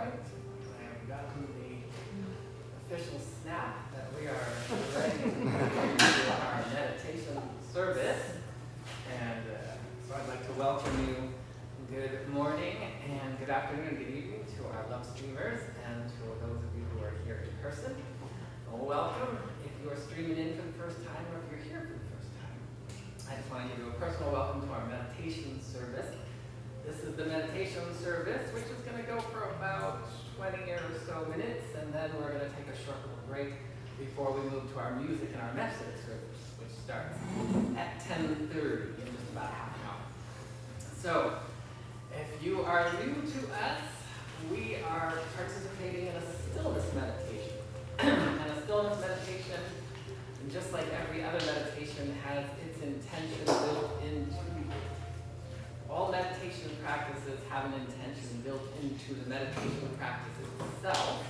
right. I have gotten the official snap that we are ready to our meditation service. And so I'd like to welcome you. Good morning and good afternoon and good evening to our love streamers and to those of you who are here in person. Welcome if you are streaming in for the first time or if you're here for the first time. I just want to give you a personal welcome to our meditation service. This is the meditation service, which is going to go for about 20 or so minutes, and then we're going to take a short little break before we move to our music and our message service, which starts at 10:30 in just about half an hour. So, if you are new to us, we are participating in a stillness meditation. And a stillness meditation, just like every other meditation, has its intention built into it. All meditation practices have an intention built into the meditation practice itself.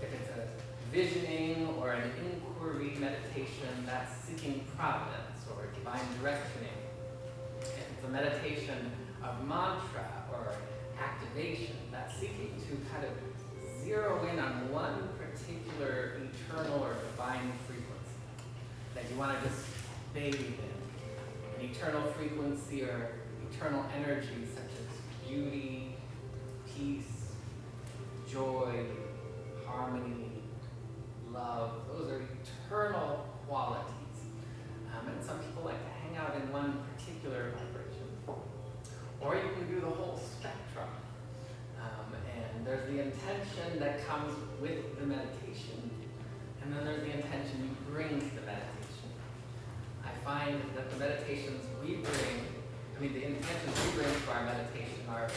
If it's a visioning or an inquiry meditation, that's seeking providence or divine directioning. If it's a meditation of mantra or activation, that's seeking to kind of zero in on one particular eternal or divine frequency that you want to just bathe in. An eternal frequency or eternal energy such as beauty, peace, joy, harmony, love. Those are eternal qualities. And some people like to hang out in one particular vibration. Or you can do the whole spectrum. And there's the intention that comes with the meditation. And then there's the intention you bring to the meditation. I find that the meditations we bring, the intentions we bring to our meditation are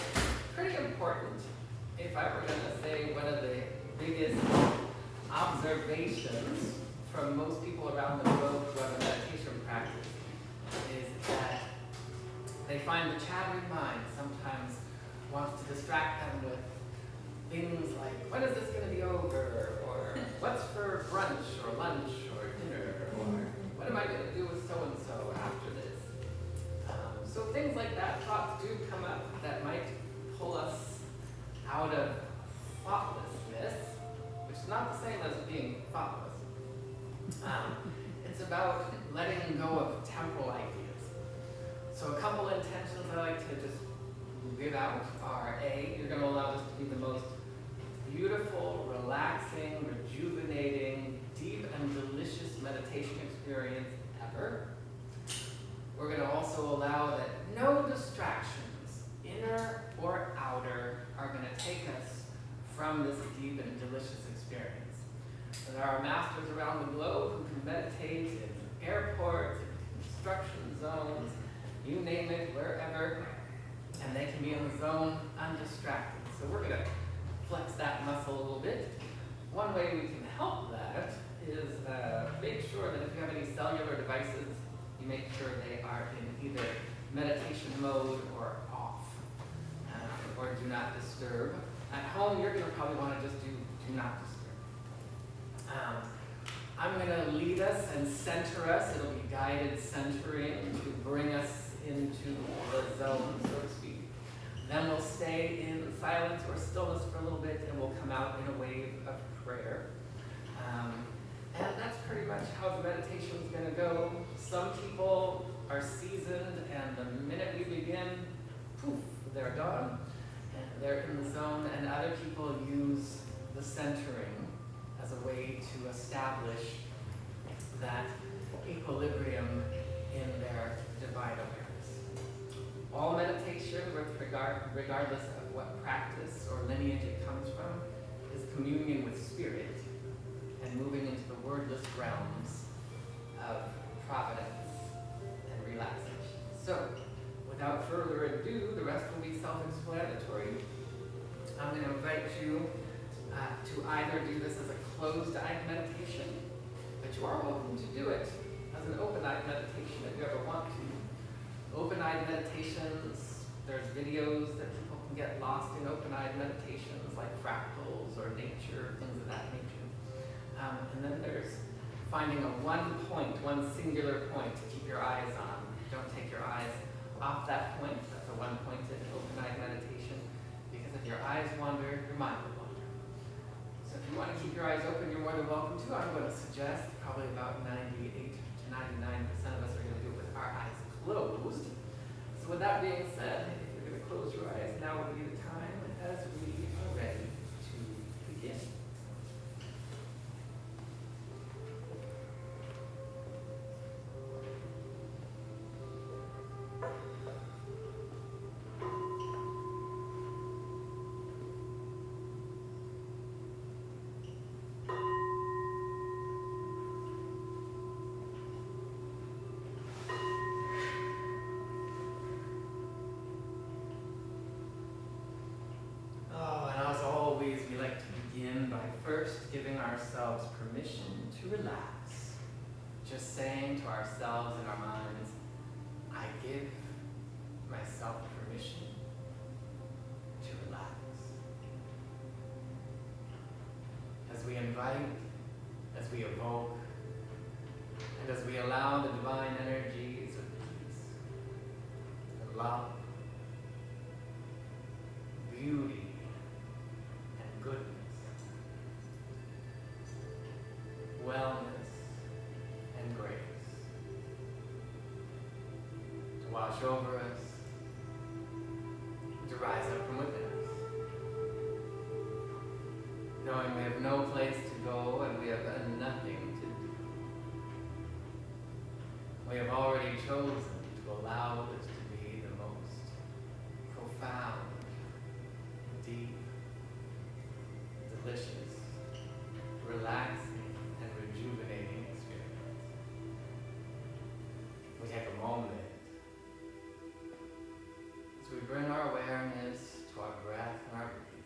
pretty important. If I were going to say one of the biggest observations from most people around the globe who have a meditation practice is that they find the chattering mind sometimes wants to distract them with things like, when is this going to be over? Or what's for brunch or lunch or dinner? Or what am I going to do with so-and-so after this? So things like that, thoughts do come up that might pull us out of thoughtlessness, which is not the same as being thoughtless. It's about letting go of temporal ideas. So a couple intentions I like to just give out are A, you're going to allow this to be the most beautiful, relaxing, rejuvenating, deep and delicious meditation experience ever. We're going to also allow that no distractions, inner or outer, are going to take us from this deep and delicious experience. There are masters around the globe who can meditate in airports, in construction zones, you name it, wherever, and they can be in the zone undistracted. So we're going to flex that muscle a little bit. One way we can help that is make sure that if you have any cellular devices, you make sure they are in either meditation mode or off, or do not disturb. At home, you're going to probably want to just do not disturb. I'm going to lead us and center us. It'll be guided centering to bring us into the zone, so to speak. Then we'll stay in silence or stillness for a little bit, and we'll come out in a wave of prayer. And that's pretty much how the meditation is going to go. Some people are seasoned, and the minute we begin, poof, they're done, and they're in the zone. And other people use the centering as a way to establish that equilibrium in their divine awareness. All meditation, regardless of what practice or lineage it comes from, is communion with spirit and moving into the wordless realms of providence and relaxation. So, without further ado, the rest will be self-explanatory. I'm going to invite you to either do this as a closed-eyed meditation, but you are welcome to do it as an open-eyed meditation if you ever want to. Open-eyed meditations, there's videos that people can get lost in open-eyed meditations like fractals or nature, things of that nature. And then there's finding one singular point to keep your eyes on. Don't take your eyes off that point. That's a one-pointed open-eyed meditation. Because if your eyes wander, your mind will wander. So if you want to keep your eyes open, you're more than welcome to. I'm going to suggest probably about 98 to 99% of us are going to do it with our eyes closed. So with that being said, if you're going to close your eyes, now would be the time as we are ready to begin. First, giving ourselves permission to relax. Just saying to ourselves in our minds, I give myself permission to relax. As we invite, as we evoke, and as we allow the divine energies of peace, and love, beauty, and goodness, wellness, and grace to wash over us, to rise up from within us, knowing we have no place to go and we have nothing to do. We have already chosen to allow this to be the most profound, deep, delicious, relaxing, rejuvenating experience. We take a moment as we bring our awareness to our breath and our breathing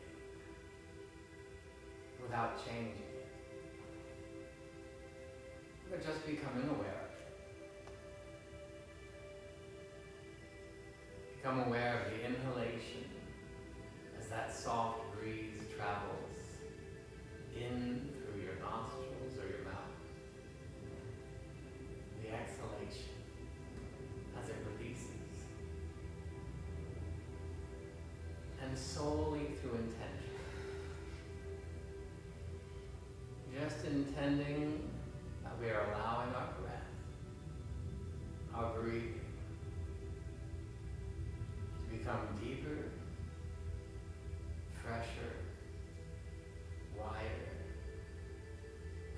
without changing it, but just becoming aware of it. Become aware of the inhalation as that soft breeze travels in through your nostrils or your mouth. The exhalation as it releases. And solely through intention. Just intending that we are allowing our breath, our breathing, to become deeper, fresher, wider,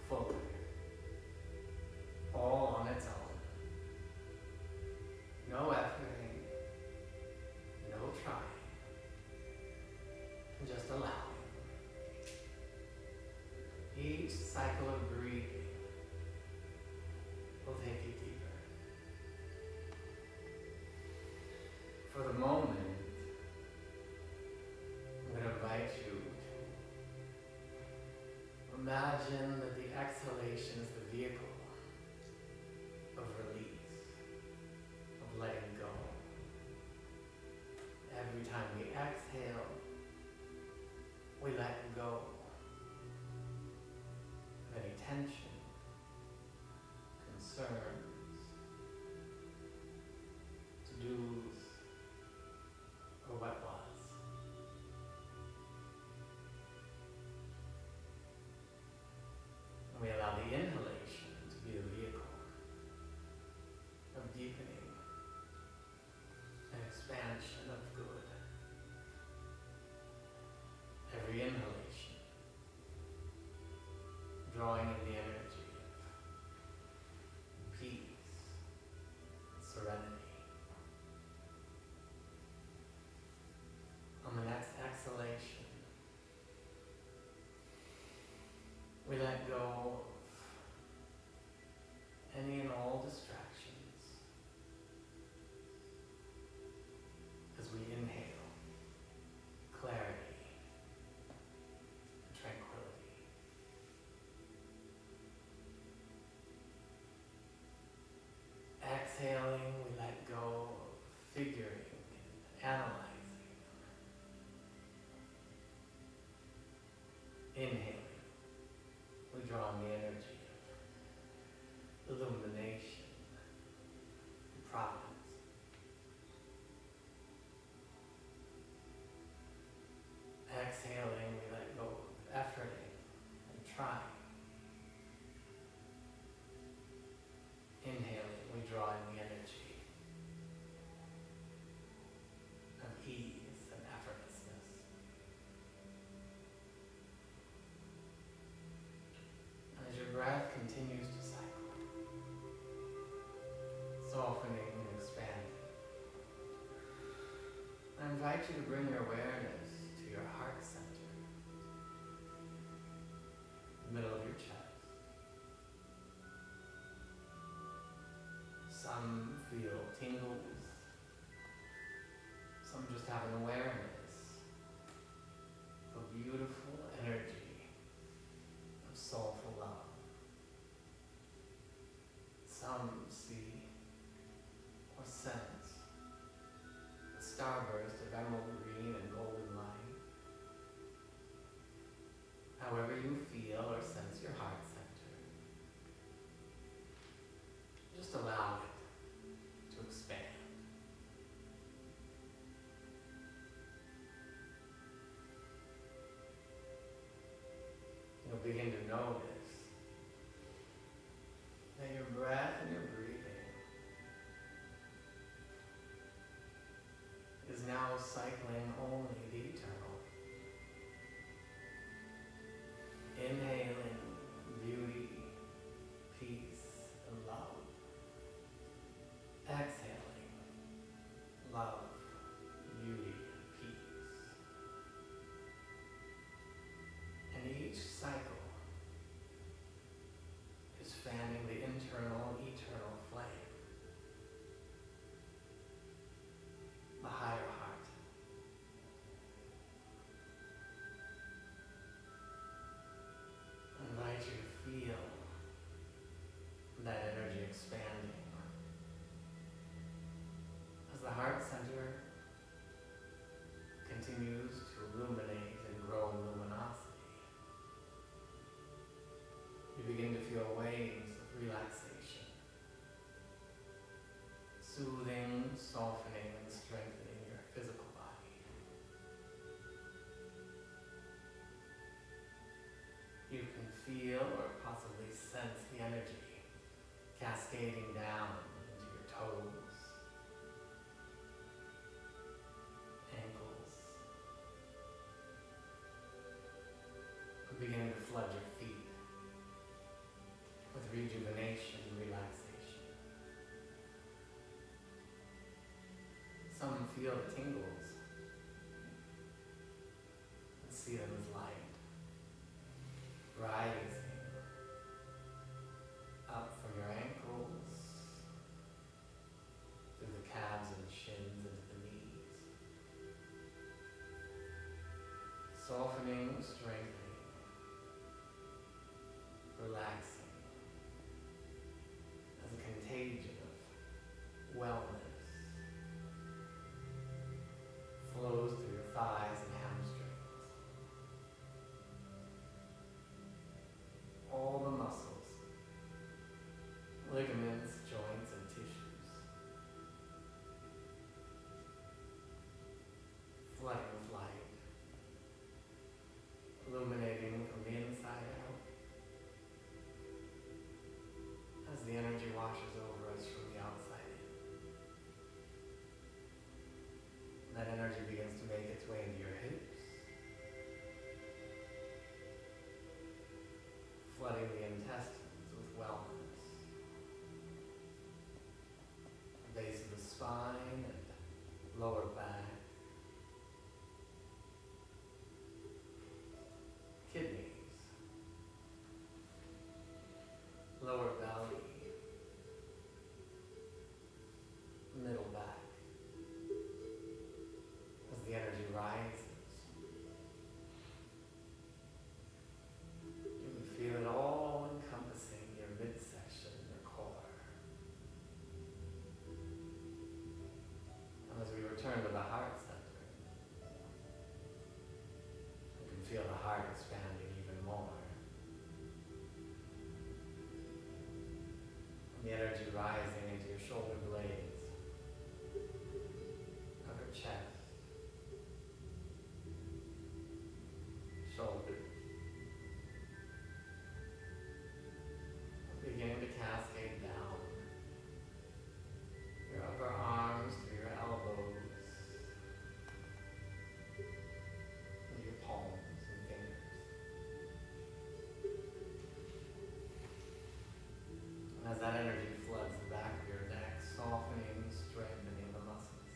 fuller, all on its own. No efforting, no trying, just allowing. Each cycle of breathing will take you deeper. For the moment, I'm going to invite you to imagine that the exhalation is the vehicle of release, of letting go. Every time we exhale, we let go of any tension, concerns, to-dos, or what was. We allow the inhalation to be the vehicle of deepening and expansion of good. Every inhalation drawing in the energy of peace and serenity. On the next exhalation, we let go of any and all distractions as we inhale clarity and tranquility. Exhaling, we let go of figuring and analyzing. Inhaling, we draw invite you to bring your awareness to your heart center, the middle of your chest. Some feel tingles, some just have an awareness of beautiful energy of soulful love. Some see or sense a starburst of emerald green and golden light. However you feel or sense your heart center, just allow it to expand. You'll begin to notice that your breath and your breathing is now cycling only the eternal. Inhaling beauty, peace, and love. Exhaling love, beauty, and peace. And each cycle is fanning the internal, eternal flame. The higher heart. I invite you to feel that energy expanding as the heart center continues to illuminate and grow in luminosity. You begin to feel waves of relaxation, soothing, softening, and strengthening your physical body. You can feel or possibly sense the energy cascading down into your toes, ankles, and beginning to flood your feet with rejuvenation and relaxation. Some feel the tingles and see them as light, rising up from your ankles, through the calves and shins into the knees, softening, strengthening, relaxing as a contagion of wellness flows through your thighs and hamstrings. All the muscles, ligaments, joints, and tissues flooding with light, illuminating from the inside out as the energy washes over us from the outside in. That energy begins to make its way into your hips, flooding the intestines with wellness. The base of the spine and lower back, kidneys, lower belly, middle back. As the energy rises, you can feel it all encompassing your midsection, your core. And as we return to the heart center, you can feel the heart expanding even more. And the energy rising into your shoulder blades, upper chest, shoulders, beginning to cascade down your upper arms through your elbows, into your palms and fingers. And as that energy floods the back of your neck, softening, strengthening the muscles,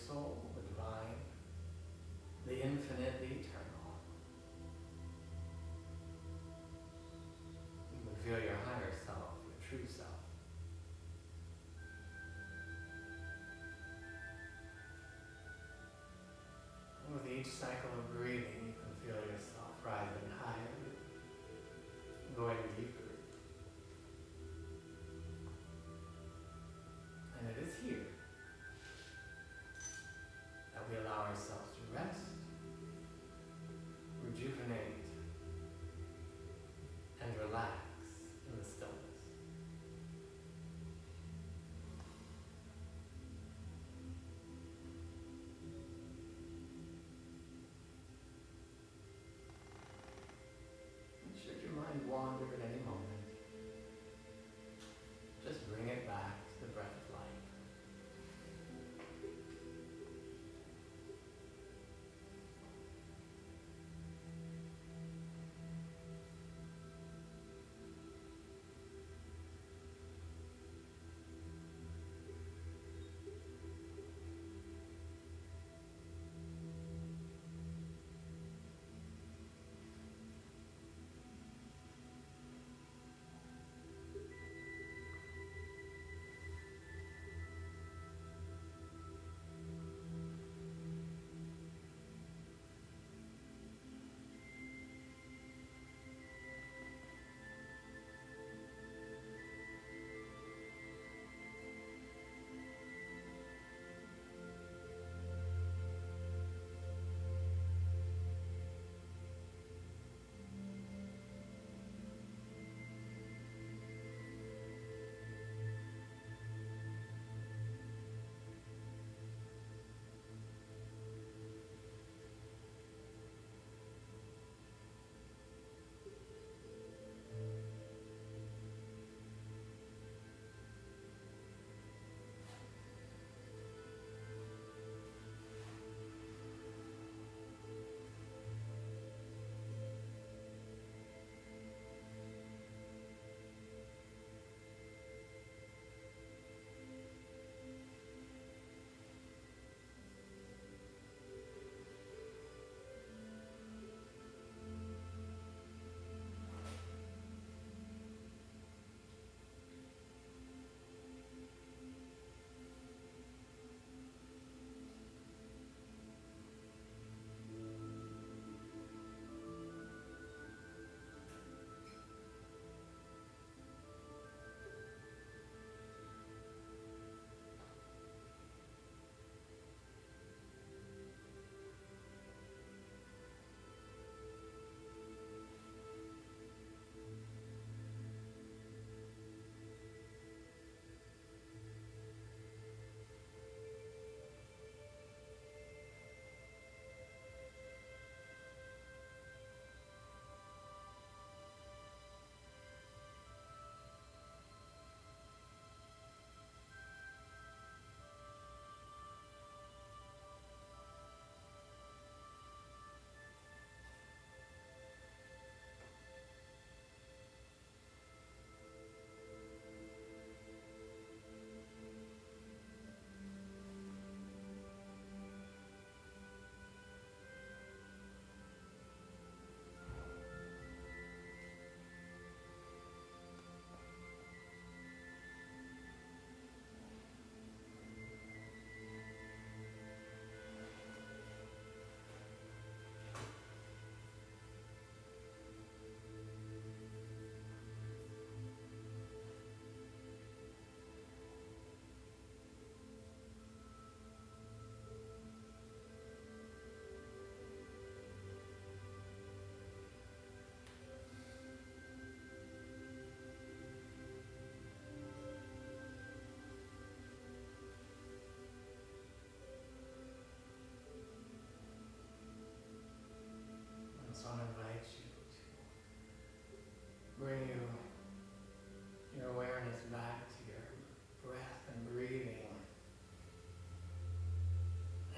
soul, the divine, the infinite, the eternal. You can feel your higher self, your true self. And with each cycle of breathing, you can feel yourself rising higher, going deeper. And it is here that we allow ourselves to rest, rejuvenate, and relax in the stillness. And should your mind wander at any moment, just bring it back to the breath of life. So I invite you to bring your awareness back to your breath and breathing.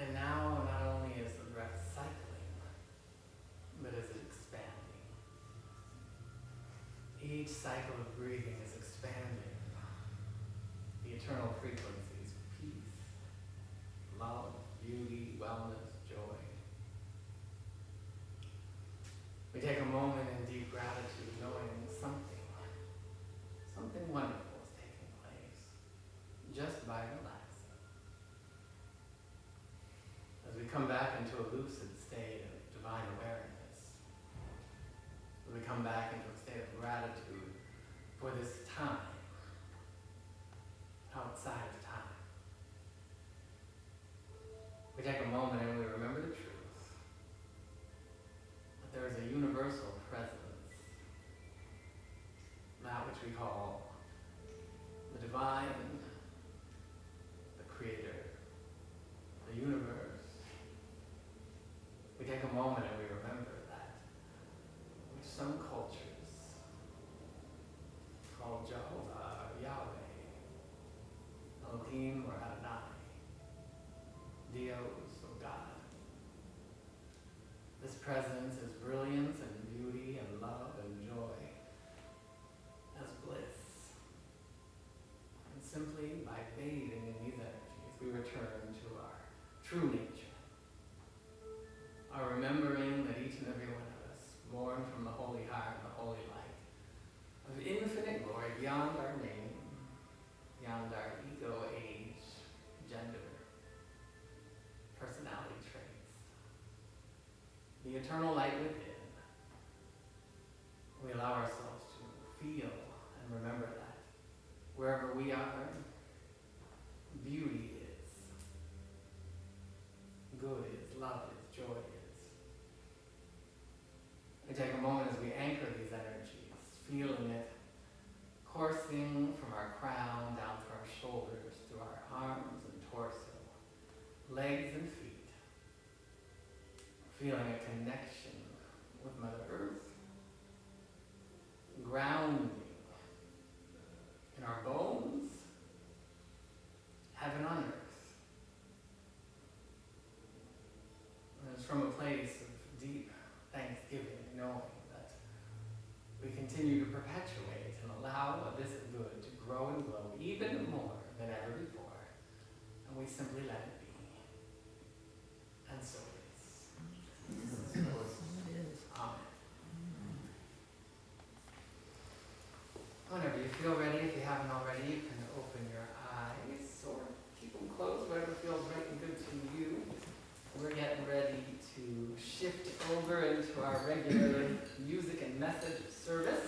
And now not only is the breath cycling, but is it expanding. Each cycle of breathing is expanding the eternal frequencies of peace, love, beauty, wellness, joy. We take a moment in deep gratitude, knowing something wonderful is taking place just by relaxing. As we come back into a lucid state of divine awareness, as we come back into a state of gratitude for this time outside of time, we take a moment and we remember the truth that there is a universal presence, that which we call the divine, the creator, the universe. We take a moment and we remember that which some cultures call Jehovah, or Yahweh, Elohim, or Adonai, Dios, or God. This presence is brilliance and beauty and love and joy as bliss. And simply by bathing in these energies, we return to our true nature. Our remembering that each and every one of us, born from the holy heart, the holy light, of infinite glory beyond our name, beyond our ego, age, gender, personality traits, the eternal light within. We allow ourselves to feel and remember that wherever we are, beauty is, good is, love is, joy is. We take a moment as we anchor these energies, feeling it coursing from our crown down to our shoulders, through our arms and torso, legs and feet, feeling a connection with Mother Earth, grounding in our bones, heaven on earth. And it's from a place of deep thanksgiving, knowing that we continue to perpetuate and allow this good to grow and glow even more than ever before. And we simply let it be. And so it is. Amen. Whenever you feel ready, if you haven't already, you can open your eyes or keep them closed, whatever feels right and good to you. We're getting ready to shift over into our regular music and message service,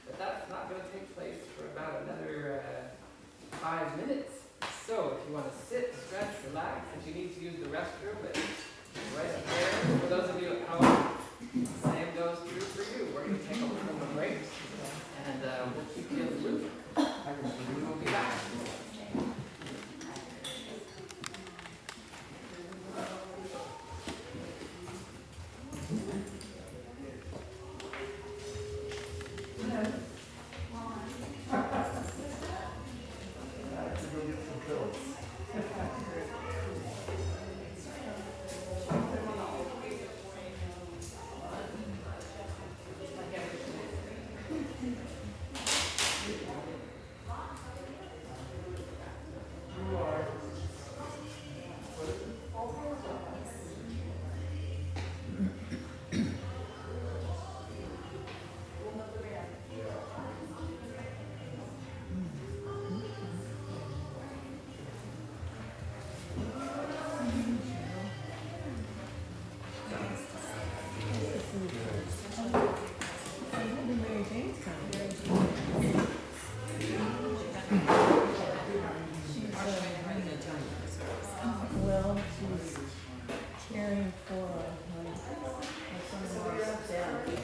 but that's not going to take place for about another 5 minutes. So if you want to sit, stretch, relax, if you need to use the restroom, it's right there. For those of you at home, the same goes true for you. We're going to take a little break, and we'll keep you in the loop. We will be back.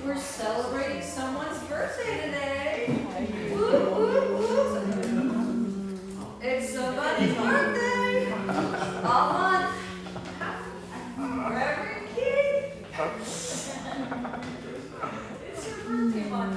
We're celebrating someone's birthday today. Woo, woo, woo. It's somebody's birthday. All month. Reverend Kitty. It's your birthday month.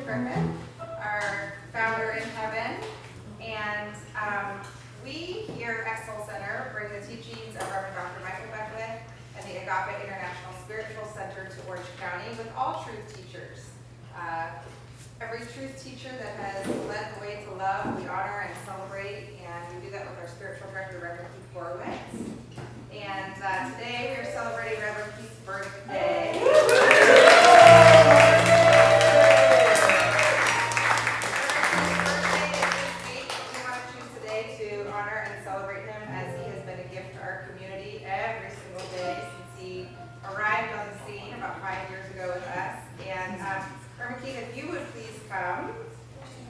Griffin, our founder in heaven. And we here at Soul Center bring the teachings of Reverend Dr. Michael Beckwith and the Agape International Spiritual Center to Orange County with all truth teachers. Every truth teacher that has led the way to love, we honor and celebrate, and we do that with our spiritual director, Reverend Keith Horowitz. And today we are celebrating Reverend Keith's birthday. If you would please come,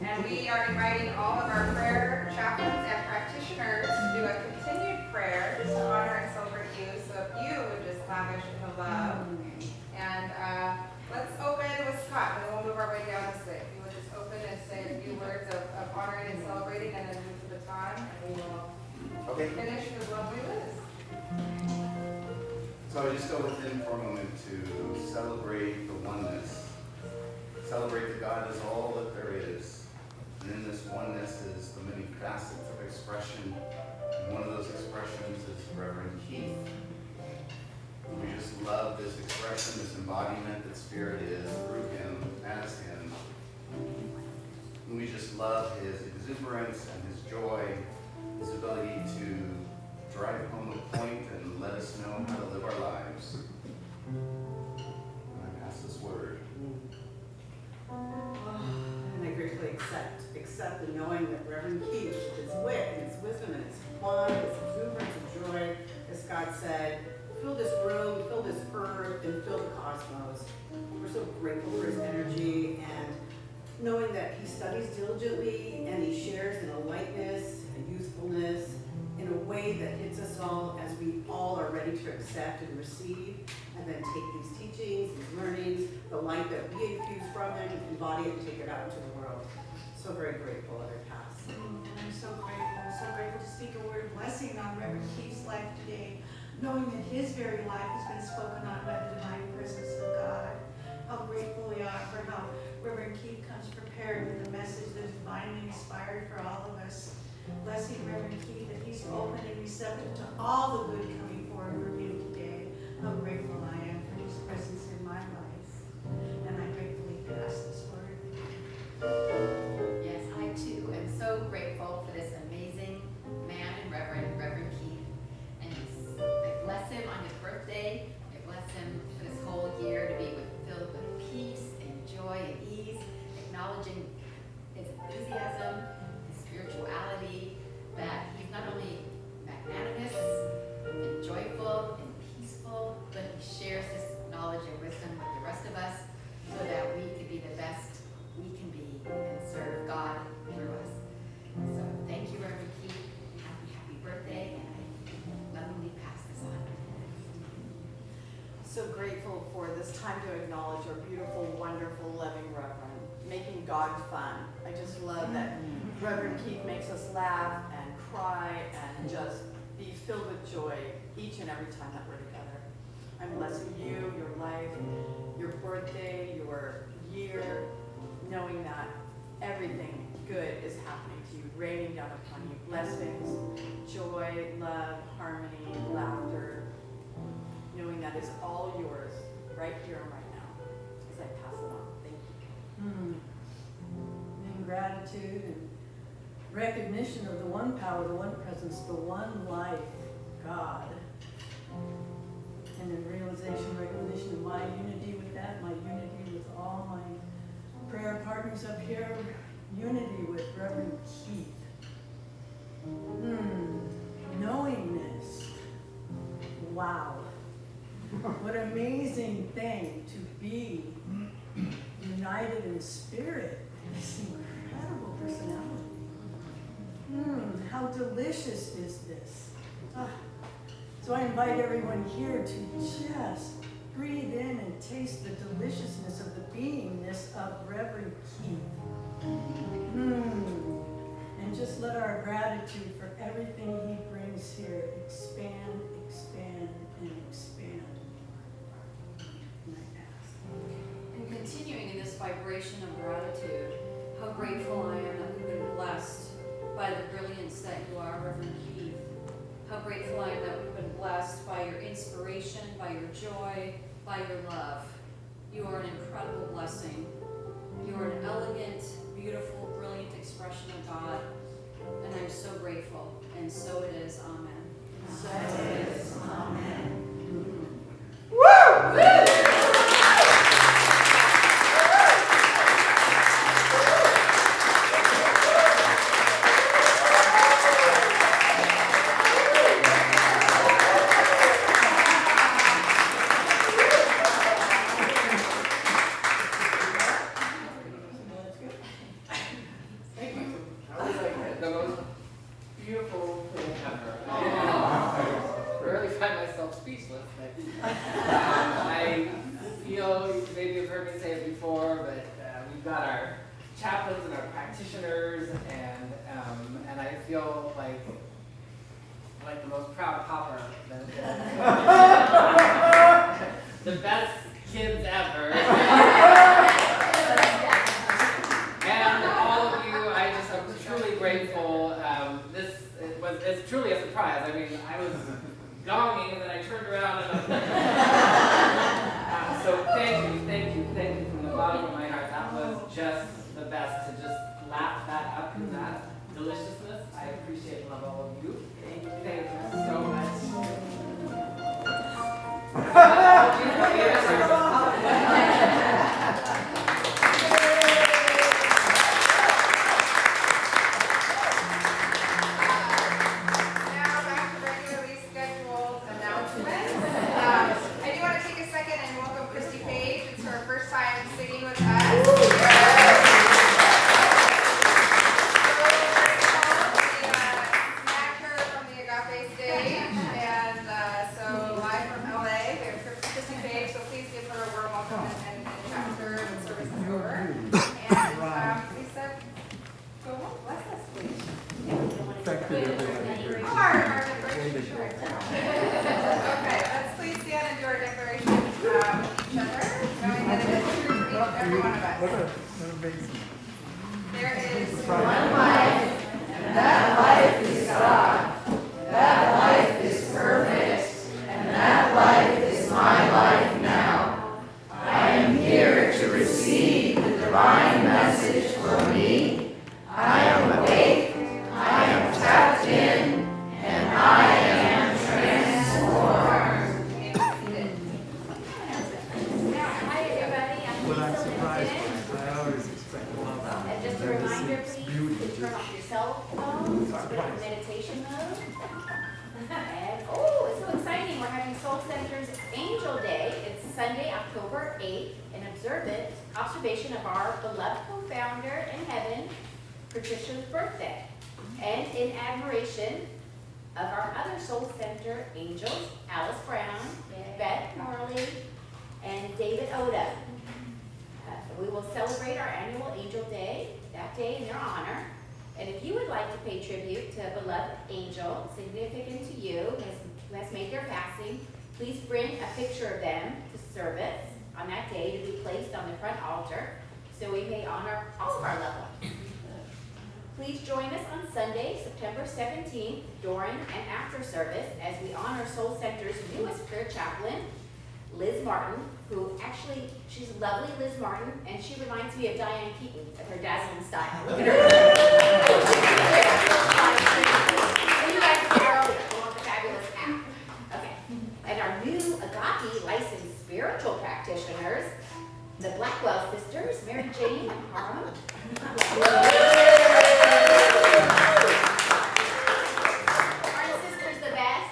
and we are inviting all of our prayer chaplains and practitioners to do a continued prayer just to honor and celebrate you. So if you would just lavish in the love, and let's open with Scott, and then we'll move our way down this way. If you would just open and say a few words of honoring and celebrating, and then move the baton, and we will finish with lovely Liz. So I just go within for a moment to celebrate the oneness. Celebrate that God is all that there is. And in this oneness is the many facets of expression. And one of those expressions is Reverend Keith. And we just love this expression, this embodiment that Spirit is through him, as him. And we just love his exuberance and his joy, his ability to drive home a point and let us know how to live our lives. And I pass this word. And I gratefully accept the knowing that Reverend Keith, with his wit and his wisdom and his fun, his exuberance and joy, as Scott said, fill this room, fill this earth, and fill the cosmos. We're so grateful for his energy and knowing that he studies diligently and he shares in a lightness and youthfulness in a way that hits us all as we all are ready to accept and receive and then take these teachings, these learnings, the light that we infuse from them, embody it and take it out into the world. So very grateful that I pass. And I'm so grateful to speak a word of blessing on Reverend Keith's life today, knowing that his very life has been spoken on by the divine presence of God. How grateful we are for how Reverend Keith comes prepared with a message that is divinely inspired for all of us. Blessing Reverend Keith that he's open and receptive to all the good coming forward from him today. How grateful I am for his presence in my life. And I gratefully pass this word. Yes, I too am so grateful for this amazing man and Reverend Keith. And I bless him on his birthday. I bless him for this whole year to be filled with peace and joy and ease, acknowledging his enthusiasm, his spirituality, that he's not only magnanimous and joyful and peaceful, but he shares his knowledge and wisdom with the rest of us so that we can be the best we can be and serve God through us. So thank you, Reverend Keith. Happy birthday, and I lovingly pass this on. So grateful for this time to acknowledge our beautiful, wonderful, loving Reverend, making God fun. I just love that Reverend Keith makes us laugh and cry and just be filled with joy each and every time that we're together. I'm blessing you, your life, your birthday, your year, knowing that everything good is happening to you, raining down upon you, blessings, joy, love, harmony, laughter, knowing that is all yours right here and right now as I pass it on. Thank you. In gratitude and recognition of the one power, the one presence, the one life, God. And in realization, recognition of my unity with that, my unity with all my prayer partners up here, unity with Reverend Keith. Knowingness. Wow. What an amazing thing to be united in spirit. This incredible personality. How delicious is this? So I invite everyone here to just breathe in and taste the deliciousness of the beingness of Reverend Keith. And just let our gratitude for everything he brings here expand, expand, and expand. And I ask. And continuing in this vibration of gratitude. How grateful I am that we've been blessed by the brilliance that you are, Reverend Keith. How grateful I am that we've been blessed by your inspiration, by your joy, by your love. You are an incredible blessing. You are an elegant, beautiful, brilliant expression of God. And I'm so grateful. And so it is. Amen. So it is. Amen. That was like the most beautiful thing ever. I rarely find myself speechless. I feel, maybe you've heard me say it before, but we've got our chaplains and our practitioners, and I feel like the most proud papa, the best kids ever. And all of you, I'm truly grateful. It's truly a surprise. I mean, I was gonging and then I turned around and so thank you from the bottom of my heart. That was just the best to just lap that up in that deliciousness. I appreciate and love all of you. Thank you so much. Now back to regularly scheduled announcements. I do want to take a second and welcome Christy Page. It's her first time singing with us. Snagged her from the Agape stage, and so live from LA, we have Christy Page. So please give her a warm welcome and chat with her when service is over. And Lisa, go home, bless us, please. Okay, let's please stand and do our declaration each other, knowing that it is true for each and every one of us. There is one life, and that life is God. That life is perfect, and that life is my life now. I am here to receive the divine message for me. I am awake, I am tapped in, and I am transformed. Hi, everybody. I'm surprised. I always expect a lot. And just a reminder, please, to turn off your cell phones or put it in meditation mode. And, oh, it's so exciting. We're having Soul Center's Angel Day. It's Sunday, October 8th, an observation of our beloved co-founder in heaven, Patricia's birthday. And in admiration of our other Soul Center angels, Alice Brown, Beth Morley, and David Oda. We will celebrate our annual Angel Day that day in their honor. And if you would like to pay tribute to a beloved angel significant to you who has made their passing, please bring a picture of them to service on that day to be placed on the front altar so we may honor all of our loved ones. Please join us on Sunday, September 17th, during and after service as we honor Soul Center's newest prayer chaplain, Liz Martin, who actually, she's lovely, Liz Martin, and she reminds me of Diane Keaton with her dazzling style. Look at her. And you guys can earlier, we want the fabulous app. Okay. And our new Agape licensed spiritual practitioners, the Blackwell sisters, Mary Jane and Harlem. Aren't sisters the best?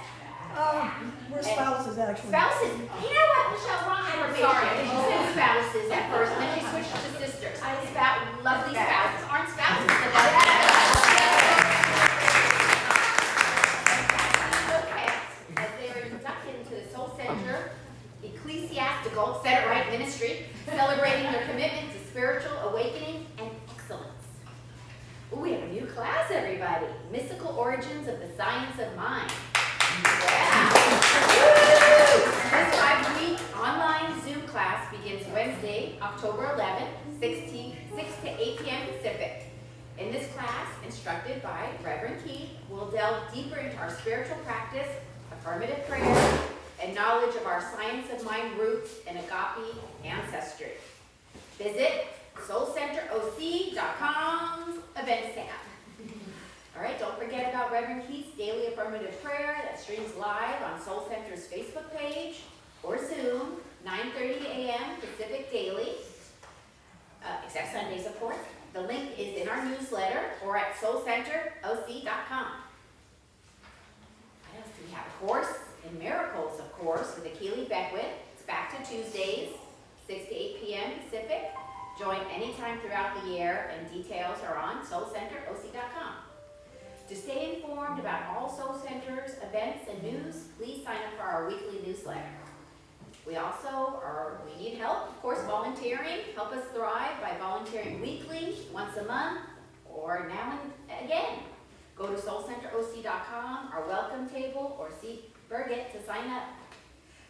We're spouses, actually. Spouses. You know what, Michelle, wrong information. She said spouses at first, and then she switched to sisters. Lovely spouses. Aren't spouses the best? Okay. As they are inducted into the Soul Center Ecclesiastical, said it right, ministry, celebrating their commitment to spiritual awakening and excellence. Ooh, we have a new class, everybody. Mystical Origins of the Science of Mind. Yeah. This 5-week online Zoom class begins Wednesday, October 11th, 6 to 8 p.m. Pacific. In this class, instructed by Reverend Keith, we'll delve deeper into our spiritual practice, affirmative prayer, and knowledge of our science of mind roots and agape ancestry. Visit soulcenteroc.com's events tab. All right, don't forget about Reverend Keith's daily affirmative prayer that streams live on Soul Center's Facebook page or Zoom, 9:30 a.m. Pacific daily, except Sundays, of course. The link is in our newsletter or at soulcenteroc.com. What else do we have? A course in miracles, of course, with Akili Beckwith. It's back to Tuesdays, 6 to 8 p.m. Pacific. Join anytime throughout the year, and details are on soulcenteroc.com. To stay informed about all Soul Center's events and news, please sign up for our weekly newsletter. We need help, of course, volunteering. Help us thrive by volunteering weekly, once a month, or now and again. Go to soulcenteroc.com, our welcome table, or see Birgit to sign up.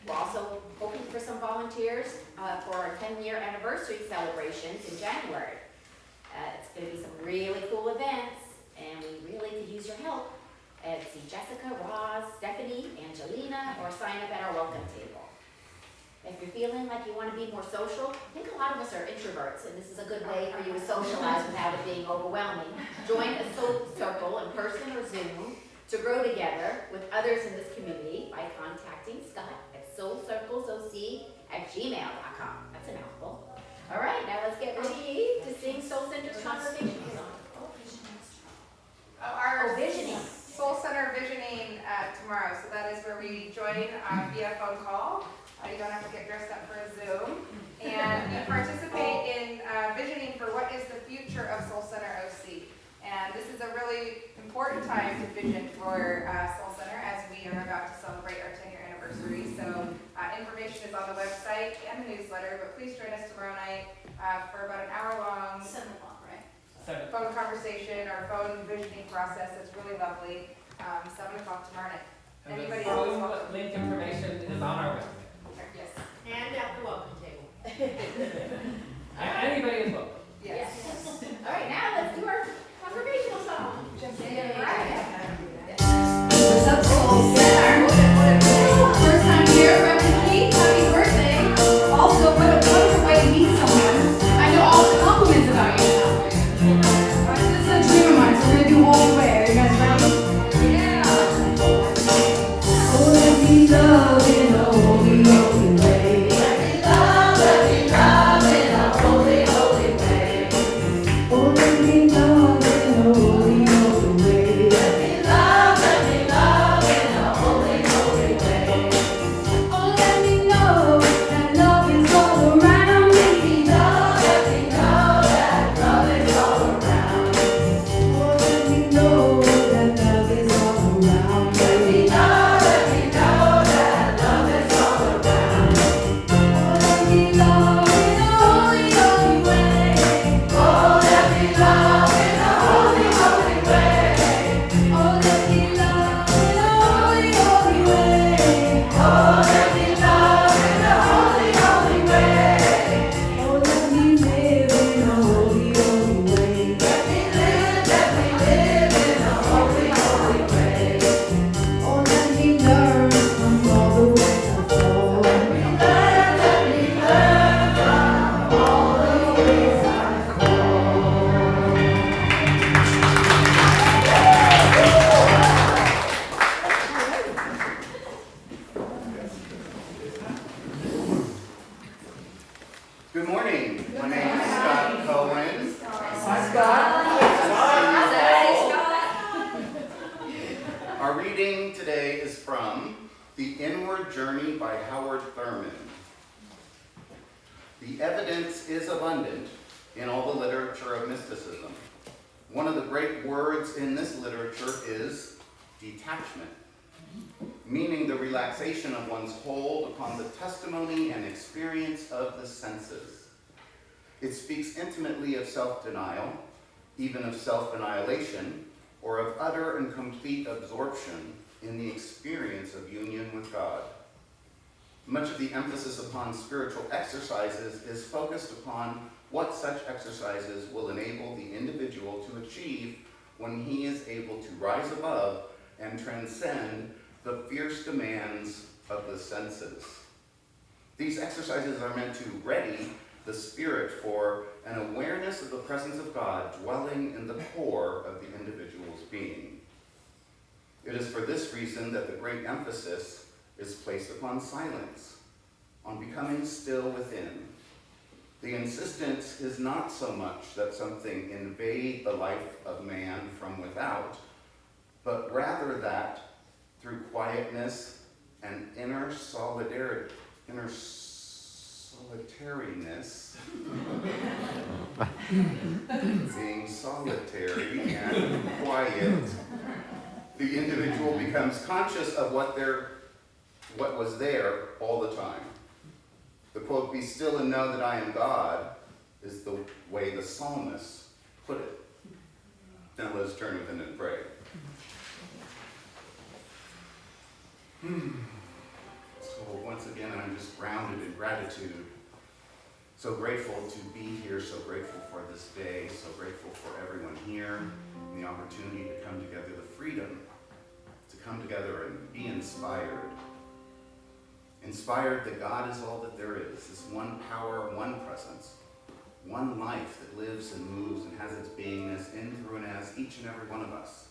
We're also hoping for some volunteers for our 10-year anniversary celebrations in January. It's going to be some really cool events, and we really could use your help. See Jessica, Roz, Stephanie, Angelina, or sign up at our welcome table. If you're feeling like you want to be more social, I think a lot of us are introverts, and this is a good way for you to socialize without it being overwhelming. Join a soul circle in person or Zoom to grow together with others in this community by contacting Scott at soulcirclesoc@gmail.com. That's a mouthful. All right, now let's get ready to sing Soul Center's congregation song. Our visioning. Soul Center visioning tomorrow. So that is where we join via phone call. You don't have to get dressed up for a Zoom. And we participate in visioning for what is the future of Soul Center OC. And this is a really important time to vision for Soul Center as we are about to celebrate our 10-year anniversary. So information is on the website and the newsletter, but please join us tomorrow night for about an hour-long 7 o'clock, right? phone conversation or phone visioning process. It's really lovely. 7 o'clock tomorrow night. And Anybody the else? Zoom link information is on our website. Yes. And at the welcome table. Anybody is welcome. Yes. All right, now let's do our congregational song. What's up, Soul Center? First time here, Reverend Keith, happy birthday. Also, what a way to meet someone. I know all the compliments about you now. This is a dream of mine, so we're gonna do all the way. Are you guys ready? Yeah. Oh, let me love in a holy, holy way. Let me love in a holy, holy way. Oh, let me love in a holy, holy way. Let me love in a holy, holy way. Oh, let me know that love is all around me. Let me know that love is all around me. Oh, let me know that love is all around me. Let me know that love is all around me. Oh, let me love in a holy, holy way. Oh, let me love in a holy, holy way. Oh, let me love in a holy, holy way. Oh, let me love in a holy, holy way. Oh, let me live in a holy, holy way. Let me live in a holy, holy way. Oh, let me learn from all the ways I fall. Let me learn from all the ways I Good morning. My name is Scott Cohen. Our reading today is from The Inward Journey by Howard Thurman. The evidence is abundant in all the literature of mysticism. One of the great words in this literature is detachment, meaning the relaxation of one's hold upon the testimony and experience of the senses. It speaks intimately of self-denial, even of self-annihilation, or of utter and complete absorption in the experience of union with God. Much of the emphasis upon spiritual exercises is focused upon what such exercises will enable the individual to achieve when he is able to rise above and transcend the fierce demands of the senses. These exercises are meant to ready the spirit for an awareness of the presence of God dwelling in the core of the individual's being. It is for this reason that the great emphasis is placed upon silence, on becoming still within. The insistence is not so much that something invade the life of man from without, but rather that through quietness and inner solitariness, being solitary and quiet, the individual becomes conscious of what was there all the time. The quote, "Be still and know that I am God," is the way the psalmist put it. Now let's turn within and pray. So once again, I'm just grounded in gratitude. So grateful to be here, so grateful for this day, so grateful for everyone here, and the opportunity to come together, the freedom to come together and be inspired. Inspired that God is all that there is. This one power, one presence, one life that lives and moves and has its beingness in, through, and as each and every one of us.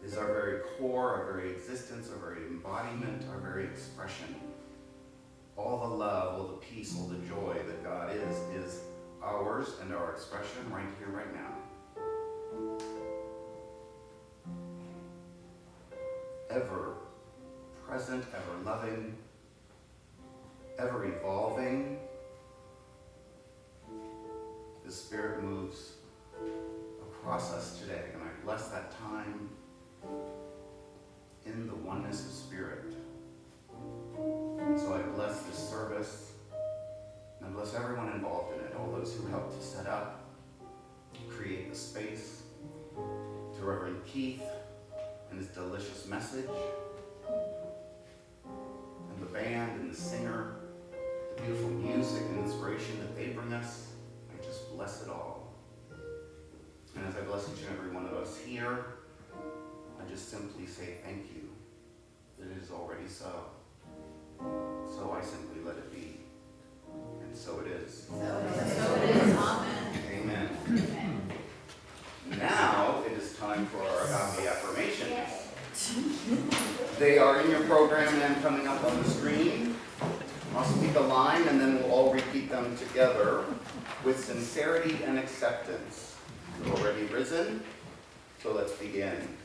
Is our very core, our very existence, our very embodiment, our very expression. All the love, all the peace, all the joy that God is ours and our expression right here, right now. Ever present, ever loving, ever evolving. The Spirit moves across us today, and I bless that time in the oneness of Spirit. So I bless this service, and I bless everyone involved in it, all those who helped to set up, create the space, to Reverend Keith and his delicious message, and the band and the singer, the beautiful music and inspiration that they bring us. I just bless it all. And as I bless each and every one of us here, I just simply say thank you, that it is already so. So I simply let it be. And so it is. So it is. Amen. Amen. Amen. Now it is time for our agape affirmations. They are in your program and coming up on the screen. I'll speak a line and then we'll all repeat them together with sincerity and acceptance. You're already risen, so let's begin.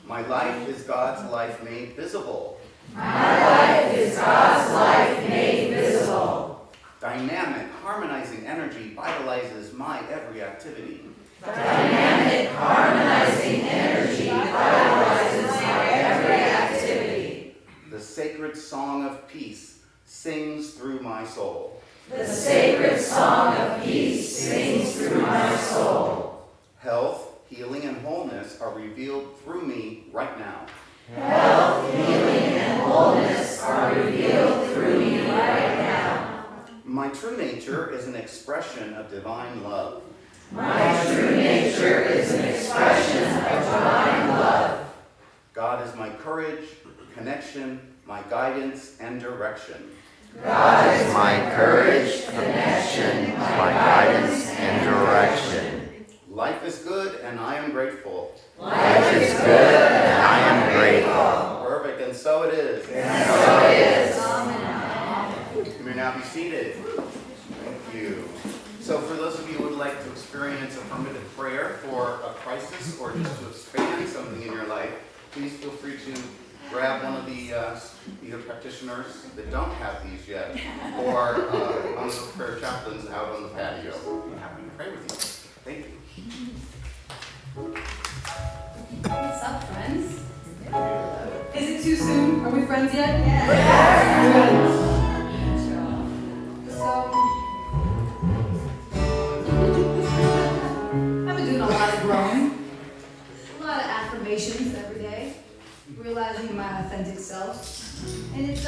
My life is God's life made visible. My life is God's life made visible. Dynamic, harmonizing energy vitalizes my every activity. Dynamic, harmonizing energy vitalizes my every activity. The sacred song of peace sings through my soul. The sacred song of peace sings through my soul. Health, healing, and wholeness are revealed through me right now. Health, healing, and wholeness are revealed through me right now. My true nature is an expression of divine love. My true nature is an expression of divine love. God is my courage, connection, my guidance, and direction. God is my courage, connection, my guidance, and direction. Life is good, and I am grateful. Life is good, and I am grateful. Perfect, and so it is. And so it is. You may now be seated. Thank you. So for those of you who would like to experience affirmative prayer for a crisis or just to expand something in your life, please feel free to grab one of the either practitioners that don't have these yet, or one of the prayer chaplains out on the patio. I'm happy to pray with you. Thank you. What's up, friends? Is it too soon? Are we friends yet? Yes. So, I've been doing a lot of growing, a lot of affirmations every day, realizing my authentic self, and it's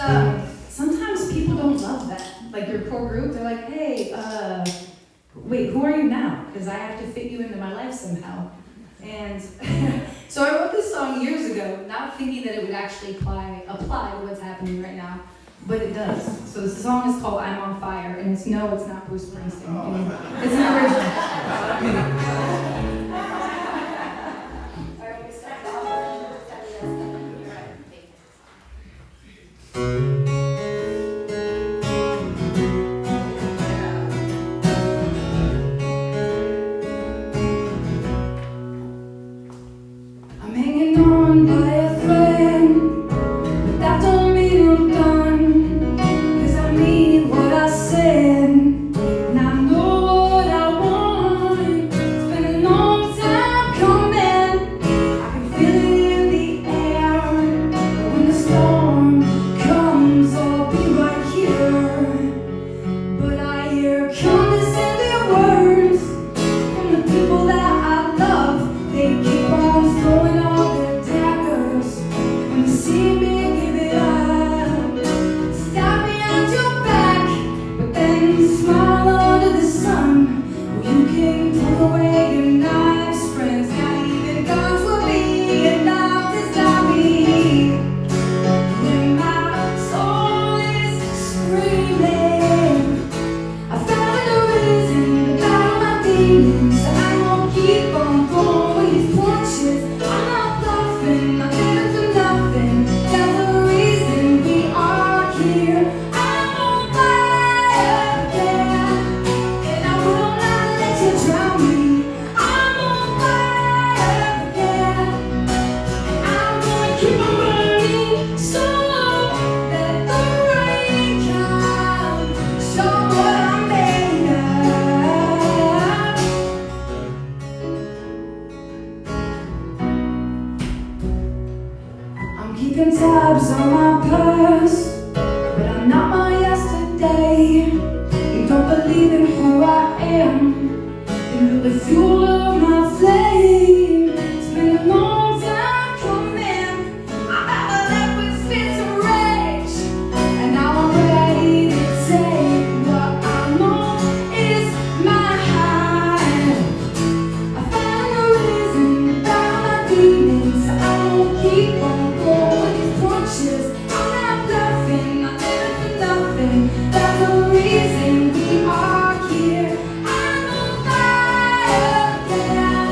like your core group, they're like, hey, wait, who are you now? Because I have to fit you into my life somehow. And so I wrote this song years ago, not thinking that it would actually apply to what's happening right now, but it does. So this song is called I'm on Fire, and it's not Bruce Springsteen. It's an original. I'm hanging on by a thread, but that don't mean I'm done. 'Cause I mean what I said, and I know what I want. It's been a long time coming. I can feel it in the air. But when the storm comes, I'll be right here. But I hear condescending words from the people that I love. They keep on throwing all their daggers when they see me give it up. Stab me at your back, but then smile under the sun. You can put away your knives, friends. Not even guns will be enough to stop me. When my soul is screaming, I found a reason to battle my demons. I'm gonna keep on going with these punches. I'm not bluffing, I'm living for nothing. That's the reason we are here. I'm on fire, yeah, and I will not let you drown me. I'm on fire, yeah, and I'm gonna keep on burning so that the rain can show what I'm made of. I'm keeping tabs on my past, but I'm not my yesterday. You don't believe in who I am, and you're the fuel of my flame. It's been a long time coming. I never left with fits of rage, and now I'm ready to take what I know is my high. I found a reason to battle my demons. I won't keep on going with these punches. I'm not bluffing, I'm living for nothing. That's the reason we are here. I'm on fire, yeah,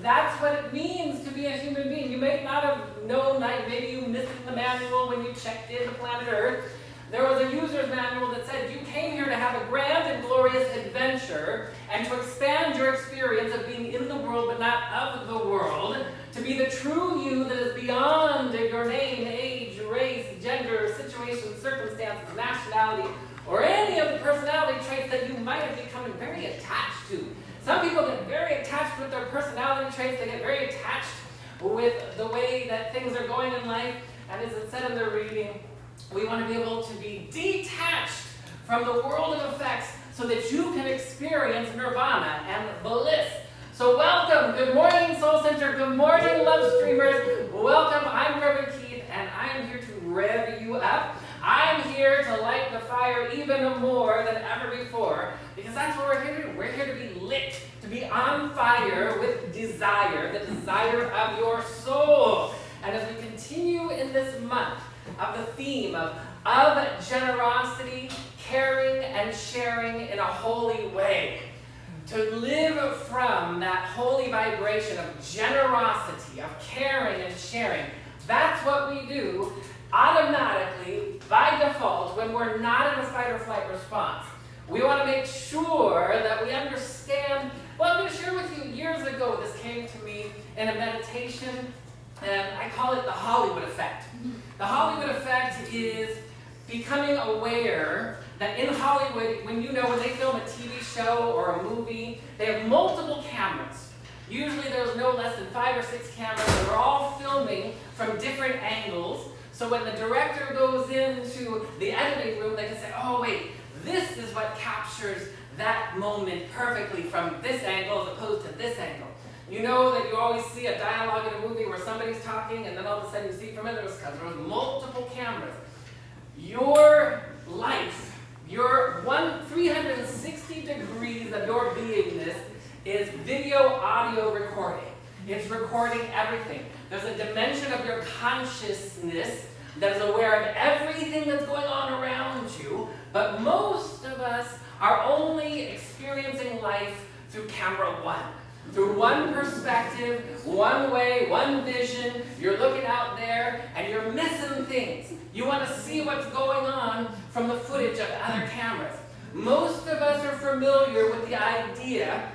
that's what it means to be a human being. You may not have known that, maybe you missed it in the manual when you checked in the planet Earth. There was a user's manual that said you came here to have a grand and glorious adventure and to expand your experience of being in the world but not of the world, to be the true you that is beyond your name, age, race, gender, situation, circumstances, nationality, or any of the personality traits that you might have become very attached to. Some people get very attached with their personality traits. They get very attached with the way that things are going in life. And as it said in the reading, we want to be able to be detached from the world of effects so that you can experience nirvana and bliss. So welcome, good morning Soul Center, good morning Love Streamers. Welcome, I'm Reverend Keith and I'm here to rev you up. I'm here to light the fire even more than ever before because that's what we're here to do. We're here to be lit, to be on fire with desire, the desire of your soul. And as we continue in this month of the theme of generosity, caring, and sharing in a holy way, to live from that holy vibration of generosity, of caring and sharing, that's what we do automatically, by default, when we're not in a fight or flight response. We want to make sure that we understand. Well, I'm going to share with you, years ago, this came to me in a meditation, and I call it the Hollywood effect. The Hollywood effect is becoming aware that in Hollywood, when they film a TV show or a movie, they have multiple cameras. Usually there's no less than 5 or 6 cameras, and they're all filming from different angles. So when the director goes into the editing room, they can say, oh wait, this is what captures that moment perfectly from this angle as opposed to this angle. You know that you always see a dialogue in a movie where somebody's talking and then all of a sudden you see from it, because there was multiple cameras. Your life, your 360 degrees of your beingness is video, audio recording. It's recording everything. There's a dimension of your consciousness that is aware of everything that's going on around you, but most of us are only experiencing life through camera one. Through one perspective, one way, one vision. You're looking out there and you're missing things. You want to see what's going on from the footage of other cameras. Most of us are familiar with the idea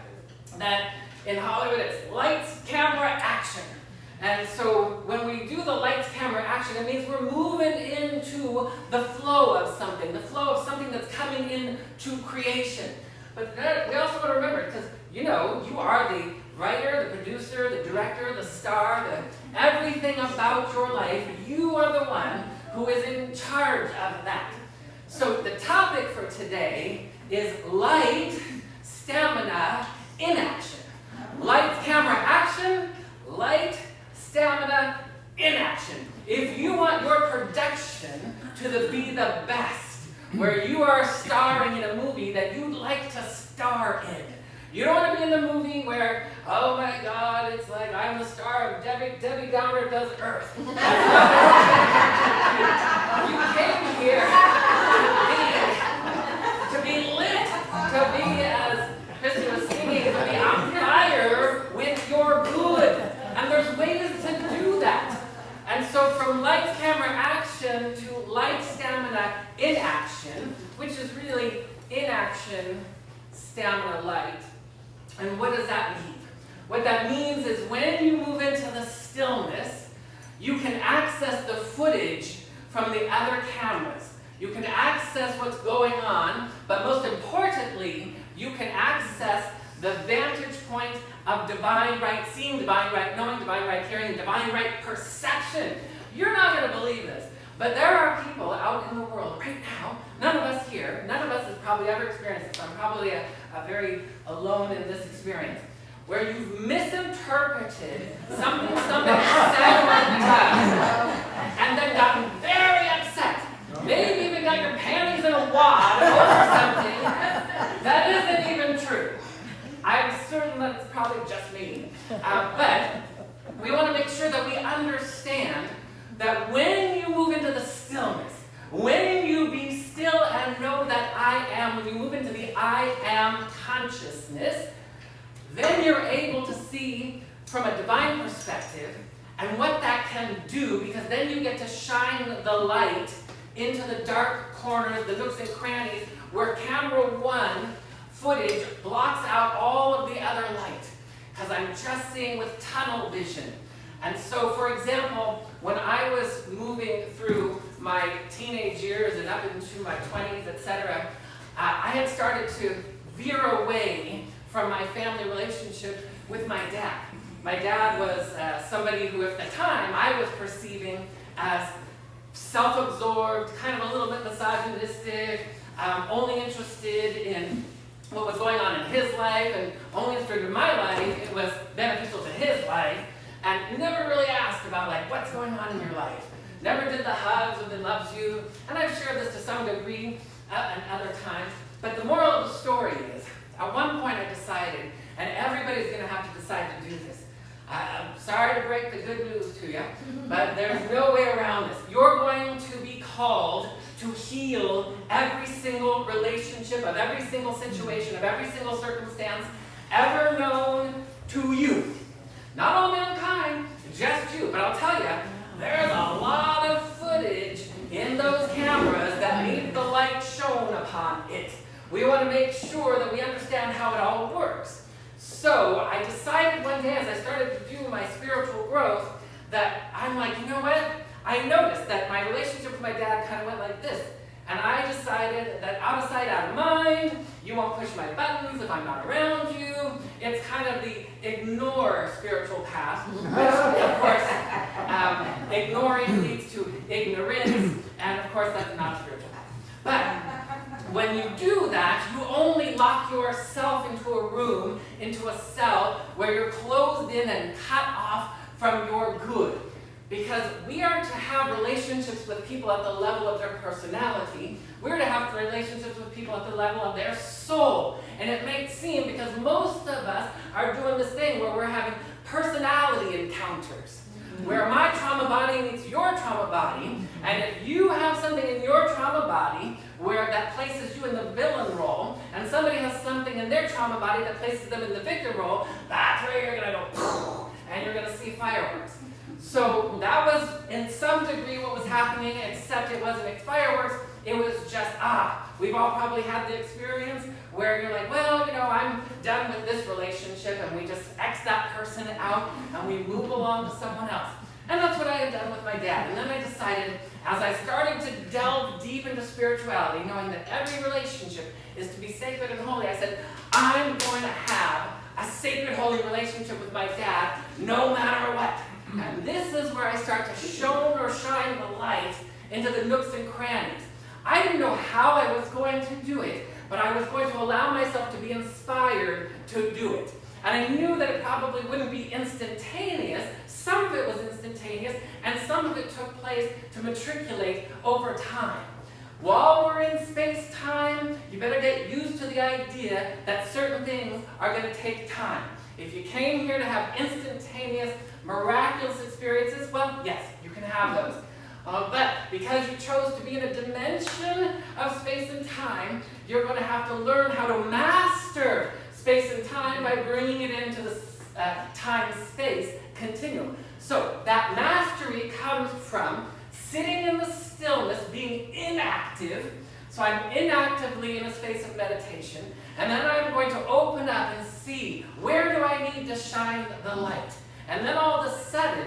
that in Hollywood it's lights, camera, action. And so when we do the lights, camera, action, it means we're moving into the flow of something that's coming into creation. But we also want to remember, because you are the writer, the producer, the director, the star, everything about your life. You are the one who is in charge of that. So the topic for today is light, stamina, inaction. Light, camera, action, light, stamina, inaction. If you want your production to be the best, where you are starring in a movie that you'd like to star in. You don't want to be in the movie where, oh my God, it's like I'm the star of Debbie Downer Does Earth. You came here to be lit, to be, as Christy was singing, to be on fire with your good. And there's ways to do that. And so from light, camera, action to light, stamina, inaction, which is really inaction, stamina, light. And what does that mean? What that means is when you move into the stillness, you can access the footage from the other cameras. You can access what's going on, but most importantly, you can access the vantage point of divine right seeing, divine right knowing, divine right hearing, divine right perception. You're not going to believe this, but there are people out in the world right now, none of us here, none of us has probably ever experienced this. I'm probably very alone in this experience, where you've misinterpreted something somebody said or done, and then gotten very upset. Maybe even got your panties in a wad over something that isn't even true. I'm certain that it's probably just me. But we want to make sure that we understand that when you move into the stillness, when you be still and know that I am, when you move into the I am consciousness, then you're able to see from a divine perspective and what that can do, because then you get to shine the light into the dark corners, the nooks and crannies, where camera one footage blocks out all of the other light, because I'm just seeing with tunnel vision. And so, for example, when I was moving through my teenage years and up into my 20s, etc., I had started to veer away from my family relationship with my dad. My dad was somebody who, at the time, I was perceiving as self-absorbed, kind of a little bit misogynistic, only interested in what was going on in his life, and only interested in my life. It was beneficial to his life, and never really asked about, like, what's going on in your life. Never did the hugs or the loves you, and I've shared this to some degree and other times. But the moral of the story is, at one point I decided, and everybody's going to have to decide to do this. I'm sorry to break the good news to you, but there's no way around this. You're going to be called to heal every single relationship of every single situation, of every single circumstance ever known to you. Not all mankind, just you. But I'll tell you, there's a lot of footage in those cameras that need the light shown upon it. We want to make sure that we understand how it all works. So I decided one day, as I started to do my spiritual growth, that I'm like, you know what? I noticed that my relationship with my dad kind of went like this. And I decided that out of sight, out of mind, you won't push my buttons if I'm not around you. It's kind of the ignore spiritual path, which, of course, ignoring leads to ignorance, and of course, that's not a spiritual path. But when you do that, you only lock yourself into a room, into a cell, where you're closed in and cut off from your good. Because we are to have relationships with people at the level of their personality. We're to have relationships with people at the level of their soul. And it may seem, because most of us are doing this thing where we're having personality encounters, where my trauma body meets your trauma body, and if you have something in your trauma body where that places you in the villain role, and somebody has something in their trauma body that places them in the victim role, that's where you're going to go, and you're going to see fireworks. So that was, in some degree, what was happening, except it wasn't fireworks. It was just, we've all probably had the experience where you're like, well, you know, I'm done with this relationship, and we just X that person out, and we move along to someone else. And that's what I had done with my dad. And then I decided, as I started to delve deep into spirituality, knowing that every relationship is to be sacred and holy, I said, I'm going to have a sacred, holy relationship with my dad, no matter what. And this is where I start to shone or shine the light into the nooks and crannies. I didn't know how I was going to do it, but I was going to allow myself to be inspired to do it. And I knew that it probably wouldn't be instantaneous. Some of it was instantaneous, and some of it took place to matriculate over time. While we're in space-time, you better get used to the idea that certain things are going to take time. If you came here to have instantaneous, miraculous experiences, well, yes, you can have those. But because you chose to be in a dimension of space and time, you're going to have to learn how to master space and time by bringing it into the time-space continuum. So that mastery comes from sitting in the stillness, being inactive. So I'm inactively in a space of meditation, and then I'm going to open up and see, where do I need to shine the light? And then all of a sudden,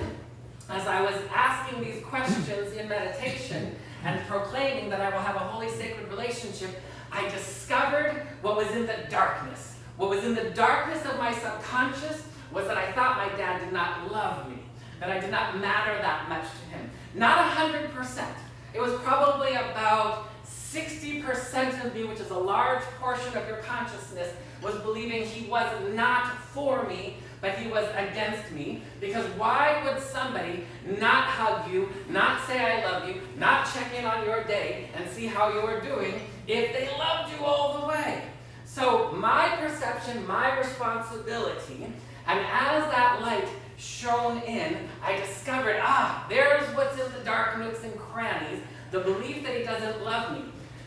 as I was asking these questions in meditation and proclaiming that I will have a holy sacred relationship, I discovered what was in the darkness. What was in the darkness of my subconscious was that I thought my dad did not love me, that I did not matter that much to him. Not 100%. It was probably about 60% of me, which is a large portion of your consciousness, was believing he was not for me, but he was against me. Because why would somebody not hug you, not say I love you, not check in on your day and see how you were doing if they loved you all the way? So my perception, my responsibility, and as that light shone in, I discovered, there's what's in the dark nooks and crannies, the belief that he doesn't love me.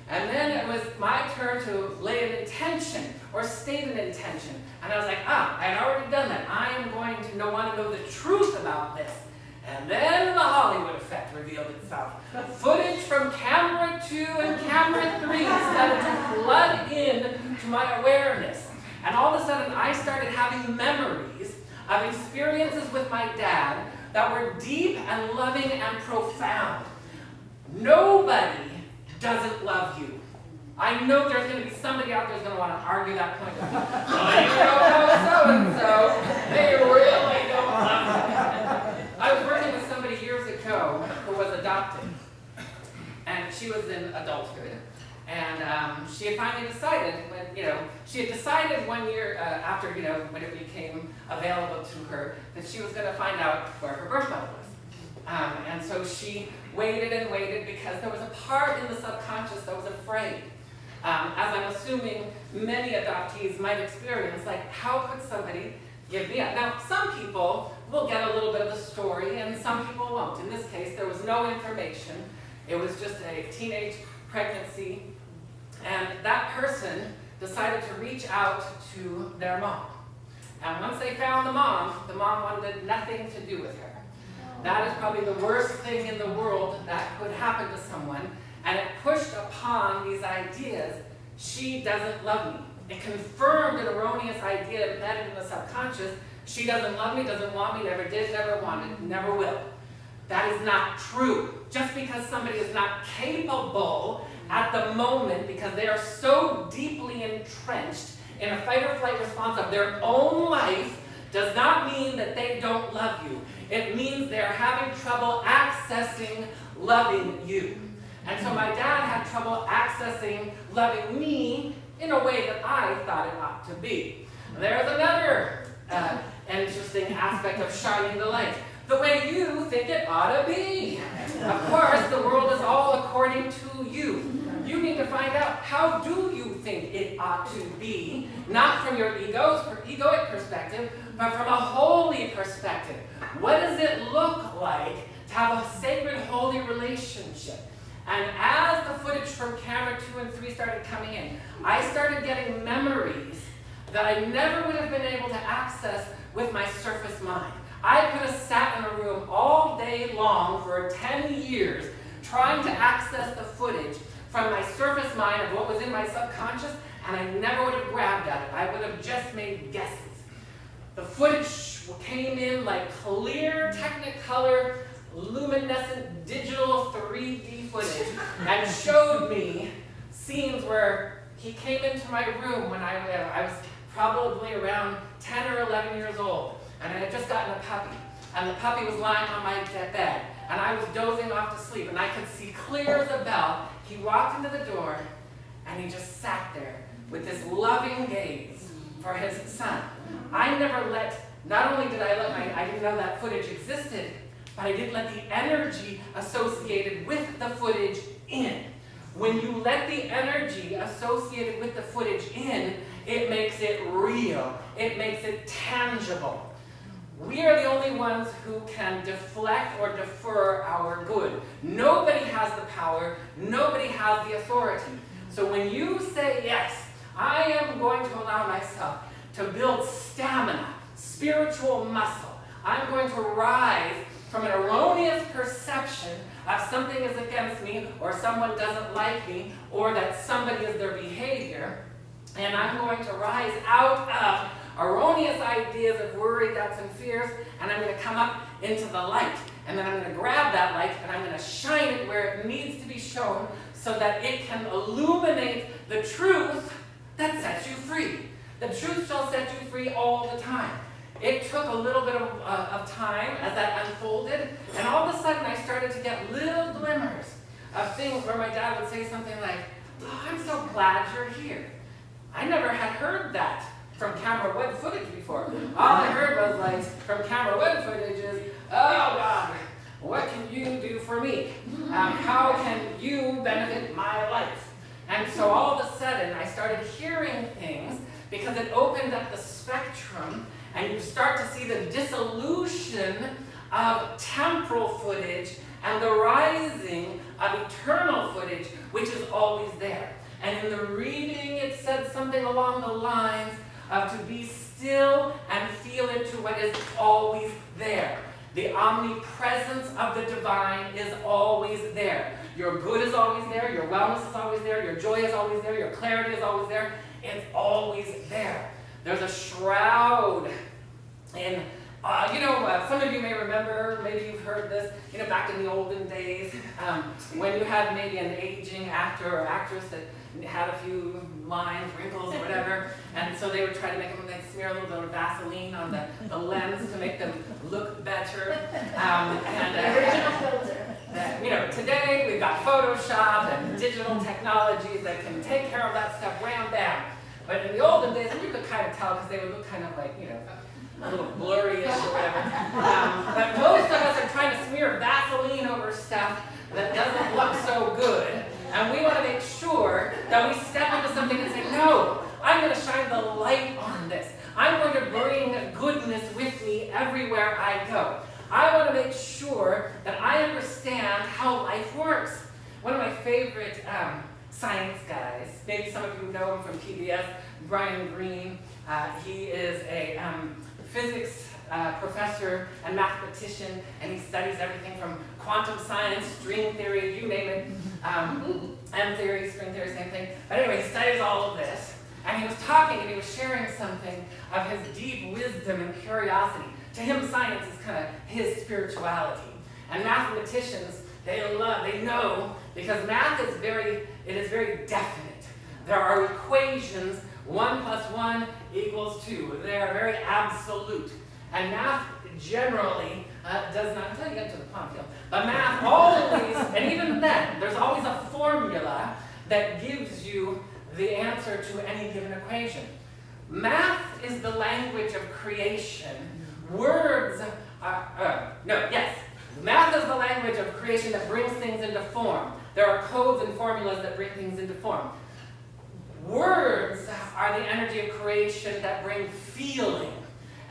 And then it was my turn to lay an intention or state an intention. And I was like, I had already done that. I am going to want to know the truth about this. And then the Hollywood effect revealed itself. Footage from camera 2 and camera 3 started to flood in to my awareness. And all of a sudden, I started having memories of experiences with my dad that were deep and loving and profound. Nobody doesn't love you. I know there's going to be somebody out there who's going to want to argue that point. Oh, you don't know so-and-so. They really don't love you. I was working with somebody years ago who was adopted. And she was in adulthood. And she had finally decided, she had decided 1 year after, when it became available to her, that she was going to find out where her birth mother was. And so she waited and waited because there was a part in the subconscious that was afraid. As I'm assuming many adoptees might experience, like, how could somebody give me up? Now, some people will get a little bit of the story, and some people won't. In this case, there was no information. It was just a teenage pregnancy, and that person decided to reach out to their mom. And once they found the mom wanted nothing to do with her. That is probably the worst thing in the world that could happen to someone, and it pushed upon these ideas, she doesn't love me. It confirmed an erroneous idea embedded in the subconscious, she doesn't love me, doesn't want me, never did, never wanted, never will. That is not true. Just because somebody is not capable at the moment because they are so deeply entrenched in a fight or flight response of their own life does not mean that they don't love you. It means they're having trouble accessing loving you. And so my dad had trouble accessing loving me in a way that I thought it ought to be. There's another interesting aspect of shining the light. The way you think it ought to be. Of course, the world is all according to you. You need to find out, how do you think it ought to be? Not from your egoic perspective, but from a holy perspective. What does it look like to have a sacred, holy relationship? And as the footage from camera 2 and 3 started coming in, I started getting memories that I never would have been able to access with my surface mind. I could have sat in a room all day long for 10 years trying to access the footage from my surface mind of what was in my subconscious, and I never would have grabbed at it. I would have just made guesses. The footage came in like clear, technicolor, luminescent, digital 3D footage and showed me scenes where he came into my room when I was probably around 10 or 11 years old. And I had just gotten a puppy, and the puppy was lying on my bed, and I was dozing off to sleep, and I could see clear as a bell. He walked into the door, and he just sat there with this loving gaze for his son. I never not only did I didn't know that footage existed, but I didn't let the energy associated with the footage in. When you let the energy associated with the footage in, it makes it real. It makes it tangible. We are the only ones who can deflect or defer our good. Nobody has the power. Nobody has the authority. So when you say, yes, I am going to allow myself to build stamina, spiritual muscle. I'm going to rise from an erroneous perception of something is against me, or someone doesn't like me, or that somebody is their behavior, and I'm going to rise out of erroneous ideas of worry, doubts, and fears, and I'm going to come up into the light. And then I'm going to grab that light, and I'm going to shine it where it needs to be shown so that it can illuminate the truth that sets you free. The truth shall set you free all the time. It took a little bit of time as that unfolded, and all of a sudden I started to get little glimmers of things where my dad would say something like, oh, I'm so glad you're here. I never had heard that from camera one footage before. All I heard was like, from camera one footage is, oh God, what can you do for me? How can you benefit my life? And so all of a sudden I started hearing things because it opened up the spectrum, and you start to see the dissolution of temporal footage and the rising of eternal footage, which is always there. And in the reading, it said something along the lines of to be still and feel into what is always there. The omnipresence of the divine is always there. Your good is always there, your wellness is always there, your joy is always there, your clarity is always there. It's always there. There's a shroud in, some of you may remember, maybe you've heard this, back in the olden days, when you had maybe an aging actor or actress that had a few lines, wrinkles, or whatever, and so they would try to make them, they'd smear a little bit of Vaseline on the lens to make them look better. Today we've got Photoshop and digital technologies that can take care of that stuff wham bam. But in the olden days, and you could kind of tell because they would look kind of like, a little blurry-ish or whatever. But most of us are trying to smear Vaseline over stuff that doesn't look so good. And we want to make sure that we step into something and say, no, I'm going to shine the light on this. I'm going to bring goodness with me everywhere I go. I want to make sure that I understand how life works. One of my favorite science guys, maybe some of you know him from PBS, Brian Greene. He is a physics professor and mathematician, and he studies everything from quantum science, string theory, you name it, M theory, string theory, same thing. But anyway, he studies all of this, and he was talking and he was sharing something of his deep wisdom and curiosity. To him, science is kind of his spirituality. And mathematicians, they know, because math is very definite. There are equations, 1 + 1 = 2. They are very absolute. And math generally does not, until you get to the quantum field, but math always, and even then, there's always a formula that gives you the answer to any given equation. Math is the language of creation. Math is the language of creation that brings things into form. There are codes and formulas that bring things into form. Words are the energy of creation that bring feeling.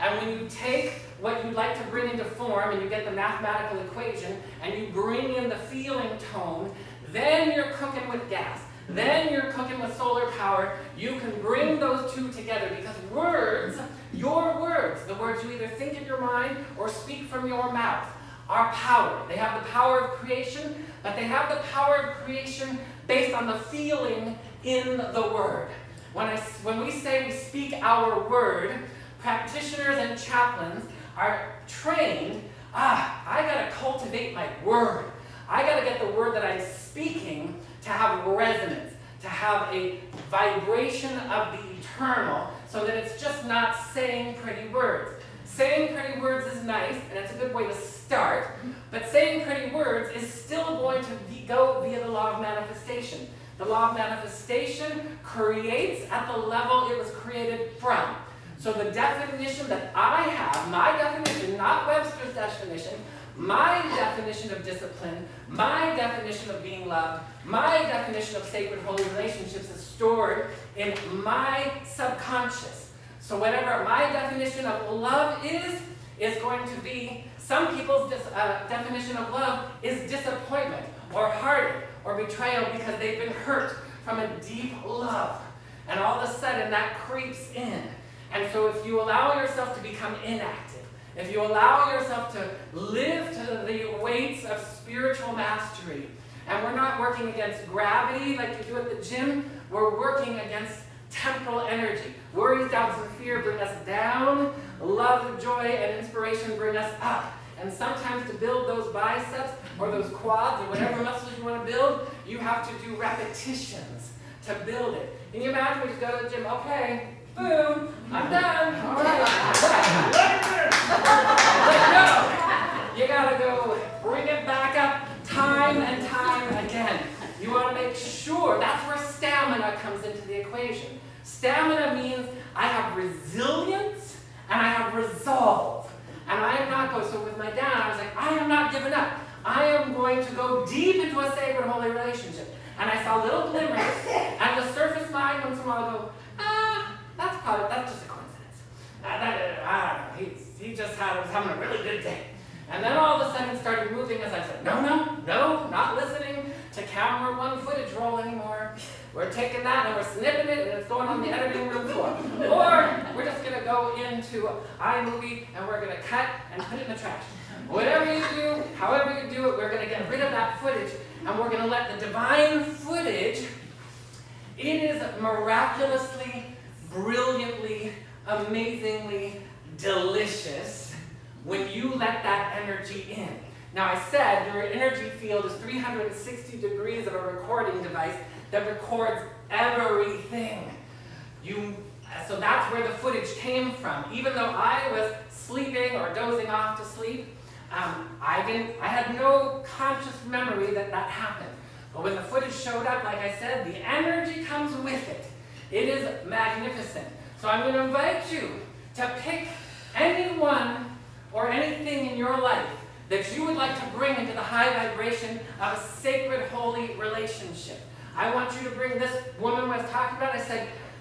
And when you take what you'd like to bring into form and you get the mathematical equation and you bring in the feeling tone, then you're cooking with gas. Then you're cooking with solar power. You can bring those two together because words, your words, the words you either think in your mind or speak from your mouth, are power. They have the power of creation, but they have the power of creation based on the feeling in the word. When we say we speak our word, practitioners and chaplains are trained, I gotta cultivate my word. I gotta get the word that I'm speaking to have resonance, to have a vibration of the eternal, so that it's just not saying pretty words. Saying pretty words is nice, and it's a good way to start, but saying pretty words is still going to go via the law of manifestation. The law of manifestation creates at the level it was created from. So the definition that I have, my definition, not Webster's definition, my definition of discipline, my definition of being loved, my definition of sacred holy relationships is stored in my subconscious. So whatever my definition of love is going to be, some people's definition of love is disappointment or heartache or betrayal because they've been hurt from a deep love. And all of a sudden that creeps in. And so if you allow yourself to become inactive, if you allow yourself to live to the weights of spiritual mastery, and we're not working against gravity like you do at the gym, we're working against temporal energy. Worries, doubts, and fear bring us down. Love, joy, and inspiration bring us up. And sometimes to build those biceps or those quads or whatever muscles you want to build, you have to do repetitions to build it. Can you imagine we just go to the gym, okay, boom, I'm done. All right. No. You gotta go bring it back up time and time again. You want to make sure, that's where stamina comes into the equation. Stamina means I have resilience and I have resolve. And I am not going, so with my dad, I was like, I am not giving up. I am going to go deep into a sacred holy relationship. And I saw little glimmers, and the surface mind once in a while go, that's just a coincidence. I don't know, he just was having a really good day. And then all of a sudden it started moving as I said, no, not listening to camera one footage roll anymore. we're taking that and we're snipping it and it's going on the editing room floor. Or we're just gonna go into iMovie and we're gonna cut and put it in the trash. Whatever you do, however you do it, we're gonna get rid of that footage and we're gonna let the divine footage, it is miraculously, brilliantly, amazingly delicious when you let that energy in. Now I said your energy field is 360 degrees of a recording device that records everything. So that's where the footage came from. Even though I was sleeping or dozing off to sleep, I had no conscious memory that that happened. But when the footage showed up, like I said, the energy comes with it. It is magnificent. So I'm going to invite you to pick anyone or anything in your life that you would like to bring into the high vibration of a sacred, holy relationship. I want you to bring this woman I was talking about.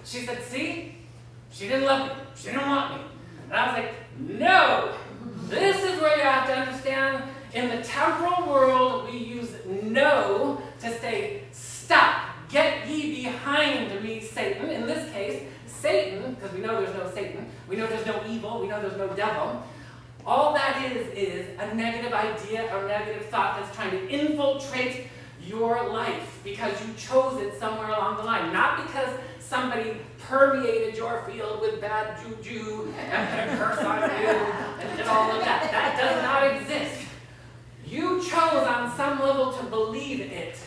She said, see, she didn't love me. She didn't want me. And I was like, no. This is where you have to understand. In the temporal world, we use no to say, stop. Get ye behind me, Satan. In this case, Satan, because we know there's no Satan. We know there's no evil. We know there's no devil. All that is a negative idea or negative thought that's trying to infiltrate your life because you chose it somewhere along the line. Not because somebody permeated your field with bad juju and put a curse on you and did all of that. That does not exist. You chose on some level to believe it.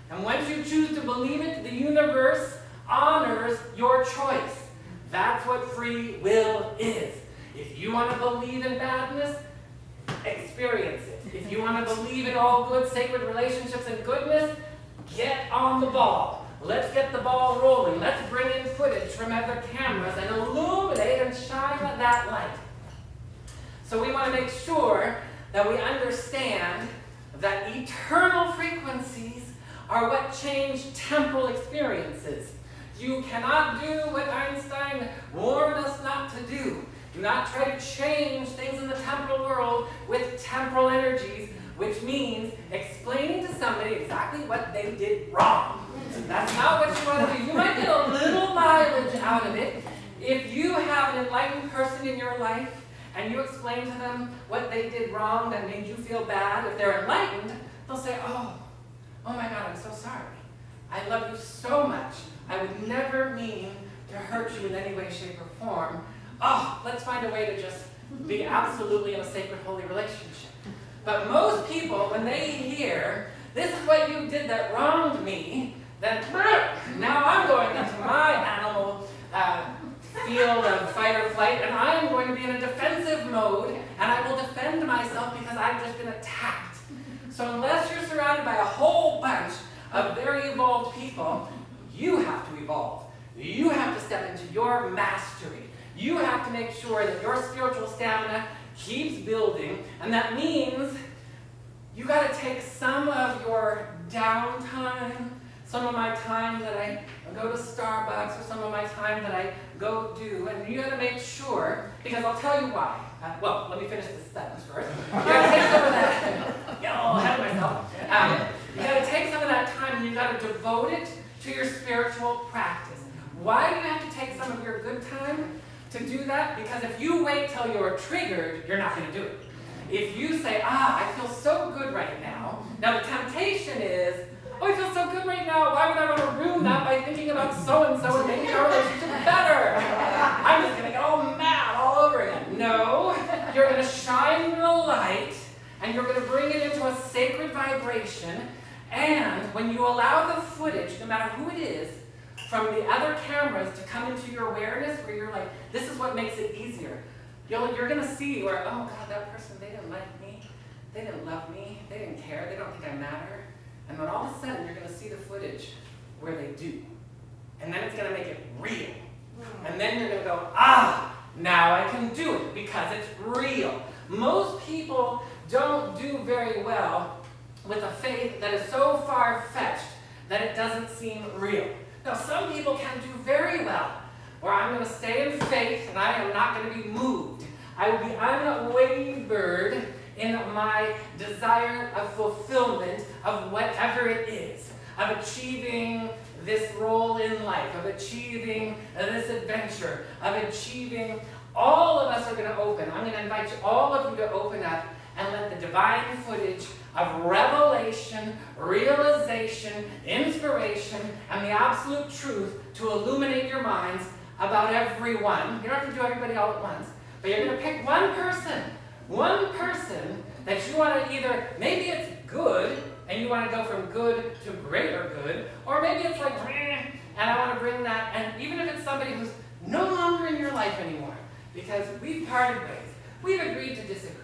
And once you choose to believe it, the universe honors your choice. That's what free will is. If you want to believe in badness, experience it. If you want to believe in all good, sacred relationships and goodness, get on the ball. Let's get the ball rolling. Let's bring in footage from other cameras and illuminate and shine that light. So we want to make sure that we understand that eternal frequencies are what change temporal experiences. You cannot do what Einstein warned us not to do. Do not try to change things in the temporal world with temporal energies, which means explaining to somebody exactly what they did wrong. That's not what you want to do. You might get a little mileage out of it. If you have an enlightened person in your life and you explain to them what they did wrong that made you feel bad, if they're enlightened, they'll say, oh my God, I'm so sorry. I love you so much. I would never mean to hurt you in any way, shape, or form. Oh, let's find a way to just be absolutely in a sacred, holy relationship. But most people, when they hear, this is what you did that wronged me, then now I'm going into my animal field of fight or flight, and I'm going to be in a defensive mode, and I will defend myself because I've just been attacked. So unless you're surrounded by a whole bunch of very evolved people, you have to evolve. You have to step into your mastery. You have to make sure that your spiritual stamina keeps building, and that means you got to take some of your downtime, some of my time that I go to Starbucks, or some of my time that I go do, and you got to make sure, because I'll tell you why. Well, let me finish this sentence first. You got to take some of that, get all ahead of myself. You got to take some of that time and you got to devote it to your spiritual practice. Why do you have to take some of your good time to do that? Because if you wait till you're triggered, you're not going to do it. If you say, I feel so good right now. Now the temptation is, I feel so good right now. Why would I want to ruin that by thinking about so-and-so and making our relationship better? I'm just going to get all mad all over again. No, you're going to shine the light and you're going to bring it into a sacred vibration. And when you allow the footage, no matter who it is, from the other cameras to come into your awareness where you're like, this is what makes it easier. You're going to see where, oh God, that person, they didn't like me. They didn't love me. They didn't care. They don't think I matter. And then all of a sudden, you're going to see the footage where they do. And then it's going to make it real. And then you're going to go, now I can do it because it's real. Most people don't do very well with a faith that is so far-fetched that it doesn't seem real. Now, some people can do very well, where I'm going to stay in faith and I am not going to be moved. I will be unwavered in my desire of fulfillment of whatever it is, of achieving this role in life, of achieving this adventure, of achieving, all of us are going to open. I'm going to invite you, all of you, to open up and let the divine footage of revelation, realization, inspiration, and the absolute truth to illuminate your minds about everyone. You don't have to do everybody all at once, but you're going to pick one person that you want to either, maybe it's good, and you want to go from good to greater good, or maybe it's like, and I want to bring that, and even if it's somebody who's no longer in your life anymore, because we've parted ways, we've agreed to disagree.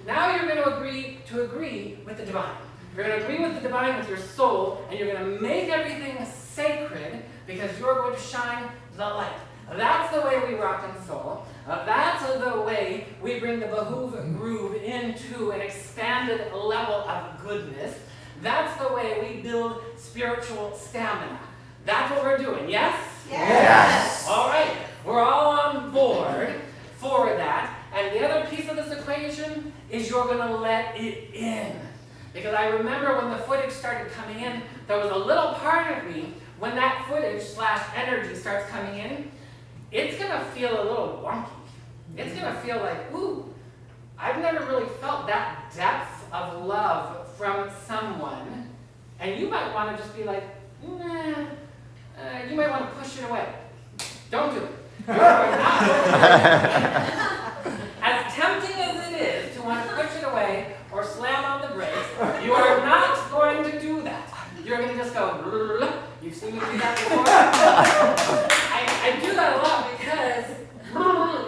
Now you're going to agree with the divine. You're going to agree with the divine with your soul, and you're going to make everything sacred because you're going to shine the light. That's the way we rock and soul. That's the way we bring the behoove groove into an expanded level of goodness. That's the way we build spiritual stamina. That's what we're doing, yes? Yes. All right, we're all on board for that. And the other piece of this equation is you're going to let it in. Because I remember when the footage started coming in, there was a little part of me, when that footage / energy starts coming in, it's going to feel a little wonky. It's going to feel like, ooh, I've never really felt that depth of love from someone. And you might want to just be like, nah, you might want to push it away. Don't do it. You're not going to As tempting as it is to want to push it away or slam on the brakes, you are not going to do that. You're going to just go, you've seen me do that before? I do that a lot because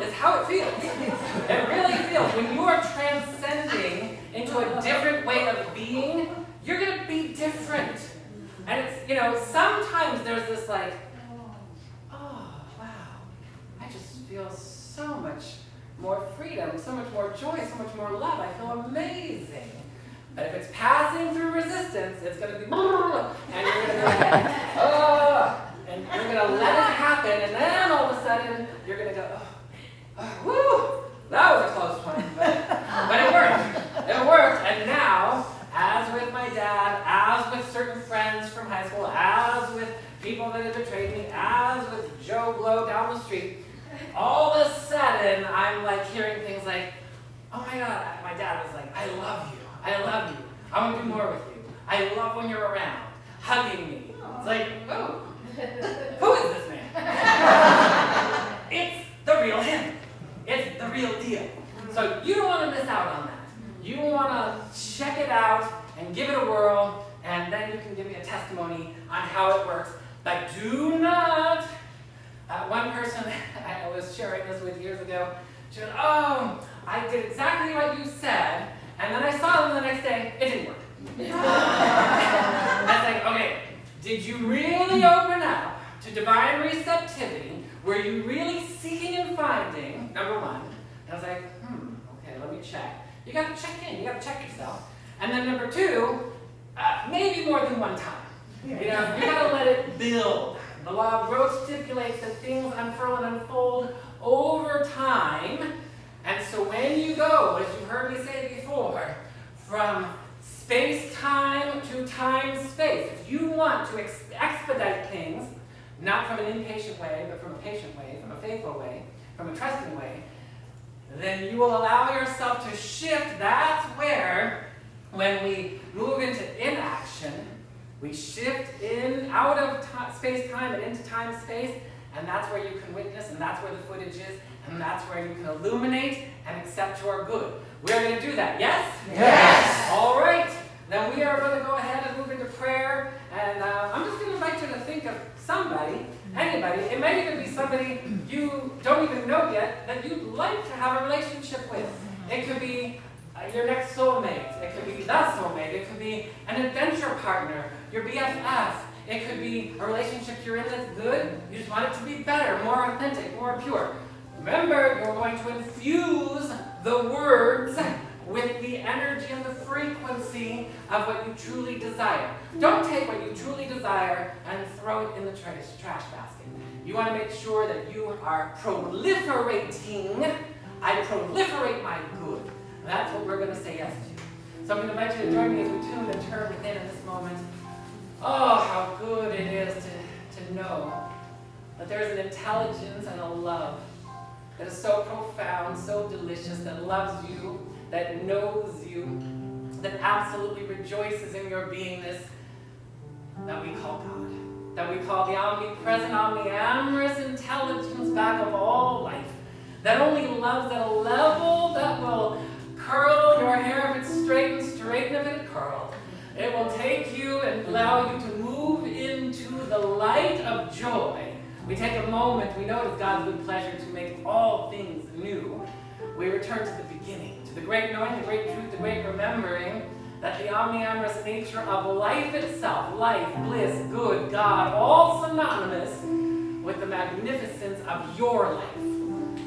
it's how it feels. It really feels. When you are transcending into a different way of being, you're going to be different. And it's, sometimes there's this like, oh, wow, I just feel so much more freedom, so much more joy, so much more love. I feel amazing. But if it's passing through resistance, it's going to be, and you're going to go, and you're going to let it happen, and then all of a sudden, you're going to go, woo, that was a close one. But it worked. It worked. And now, as with my dad, as with certain friends from high school, as with people that have betrayed me, as with Joe Blow down the street, all of a sudden, I'm like hearing things like, oh my God, my dad was like, I love you. I love you. I want to do more with you. I love when you're around, hugging me. It's like, oh, who is this man? It's the real him. It's the real deal. So you don't want to miss out on that. You want to check it out and give it a whirl, and then you can give me a testimony on how it works. But do not. One person I was sharing this with years ago, she said, oh, I did exactly what you said, and then I saw them the next day, it didn't work. I was like, okay, did you really open up to divine receptivity? Were you really seeking and finding, number one? And I was like, okay, let me check. You got to check in, you got to check yourself. And then number two, maybe more than one time. You got to let it build. The law of growth stipulates that things unfurl and unfold over time. And so when you go, as you've heard me say before, from space-time to time-space, if you want to expedite things, not from an impatient way, but from a patient way, from a faithful way, from a trusting way, then you will allow yourself to shift. That's where, when we move into inaction, we shift in, out of space-time and into time-space, and that's where you can witness, and that's where the footage is, and that's where you can illuminate and accept your good. We're going to do that, yes? Yes. All right. Then we are going to go ahead and move into prayer, and I'm just going to invite you to think of somebody, anybody. It might even be somebody you don't even know yet that you'd like to have a relationship with. It could be your next soulmate. It could be the soulmate. It could be an adventure partner, your BFF. It could be a relationship you're in that's good. You just want it to be better, more authentic, more pure. Remember, you're going to infuse the words with the energy and the frequency of what you truly desire. Don't take what you truly desire and throw it in the trash basket. You want to make sure that you are proliferating. I proliferate my good. That's what we're going to say yes to. So I'm going to invite you to join me as we tune and turn within in this moment. Oh, how good it is to to know that there is an intelligence and a love that is so profound, so delicious, that loves you, that knows you, that absolutely rejoices in your beingness, that we call God, that we call the omnipresent, omniamorous intelligence back of all life, that only loves at a level that will curl your hair if it's straight and straighten if it's curled. It will take you and allow you to move into the light of joy. We take a moment, we notice God's good pleasure to make all things new. We return to the beginning, to the great knowing, the great truth, the great remembering that the omniamorous nature of life itself, life, bliss, good, God, all synonymous with the magnificence of your life.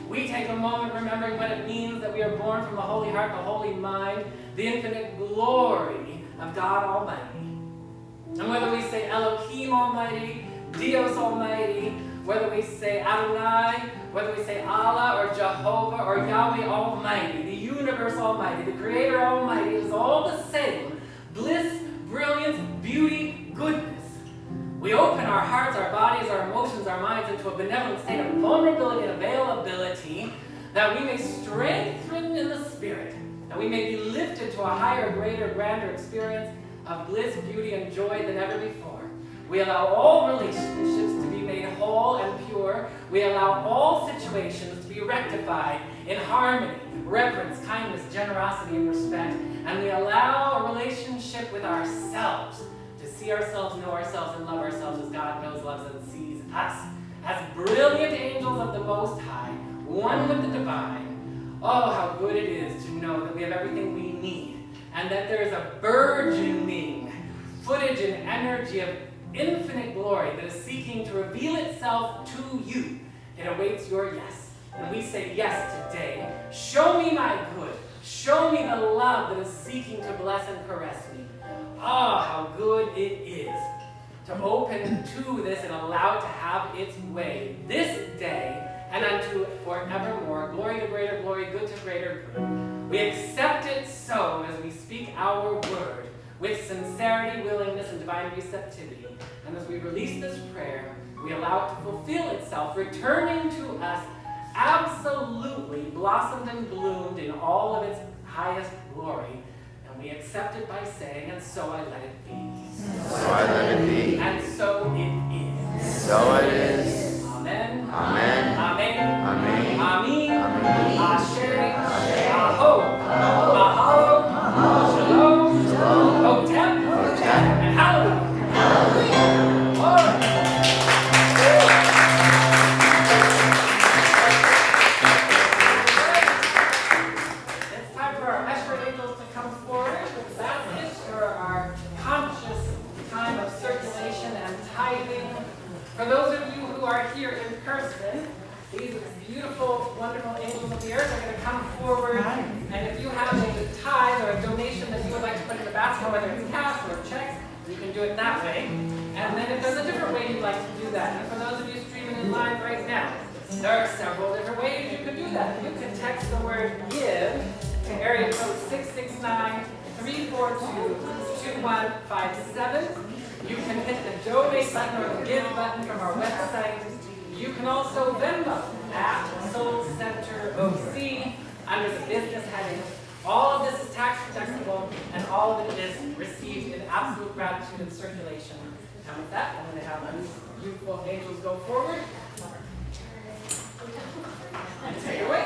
We take a moment remembering what it means that we are born from the holy heart, the holy mind, the infinite glory of God Almighty. And whether we say Elohim Almighty, Dios Almighty, whether we say Adonai, whether we say Allah or Jehovah or Yahweh Almighty, the universe Almighty, the Creator Almighty, it is all the same. Bliss, brilliance, beauty, goodness. We open our hearts, our bodies, our emotions, our minds into a benevolent state of vulnerability and availability that we may strengthen in the spirit, that we may be lifted to a higher, greater, grander experience of bliss, beauty, and joy than ever before. We allow all relationships to be made whole and pure. We allow all situations to be rectified in harmony, reverence, kindness, generosity, and respect. And we allow a relationship with ourselves to see ourselves, know ourselves, and love ourselves as God knows, loves, and sees us. As brilliant angels of the Most High, one with the divine. Oh, how good it is to know that we have everything we need, and that there is a burgeoning footage and energy of infinite glory that is seeking to reveal itself to you. It awaits your yes. And we say yes today. Show me my good. Show me the love that is seeking to bless and caress me. Ah, how good it is to open to this and allow it to have its way this day and unto forevermore. Glory to greater glory, good to greater good. We accept it so as we speak our word with sincerity, willingness, and divine receptivity. And as we release this prayer, we allow it to fulfill itself, returning to us absolutely blossomed and bloomed in all of its highest glory. And we accept it by saying, and so I let it be. So I let it be. And so it is. So it is. Amen. Amen. Amen. Amen. Amen. Amen. Ashe. Aho. Mahalo. Shalom. Shalom. Hotep. Hotep. And hallelujah. All right. It's time for our usher angels to come forward with baskets for our conscious time of circulation and tithing. For those of you who are here in person, these beautiful, wonderful angels of the earth are going to come forward. And if you have a tithe or a donation that you would like to put in the basket, whether it's cash or checks, you can do it that way. And then if there's a different way you'd like to do that, and for those of you streaming in live right now, there are several different ways you could do that. You could text the word GIVE to area code 669-342-2157. You can hit the donate button or the give button from our website. You can also Venmo at Soul Center OC under the business heading. All of this is tax deductible, and all of it is received in absolute gratitude and circulation. And with that, I'm going to have my beautiful angels go forward and take it away.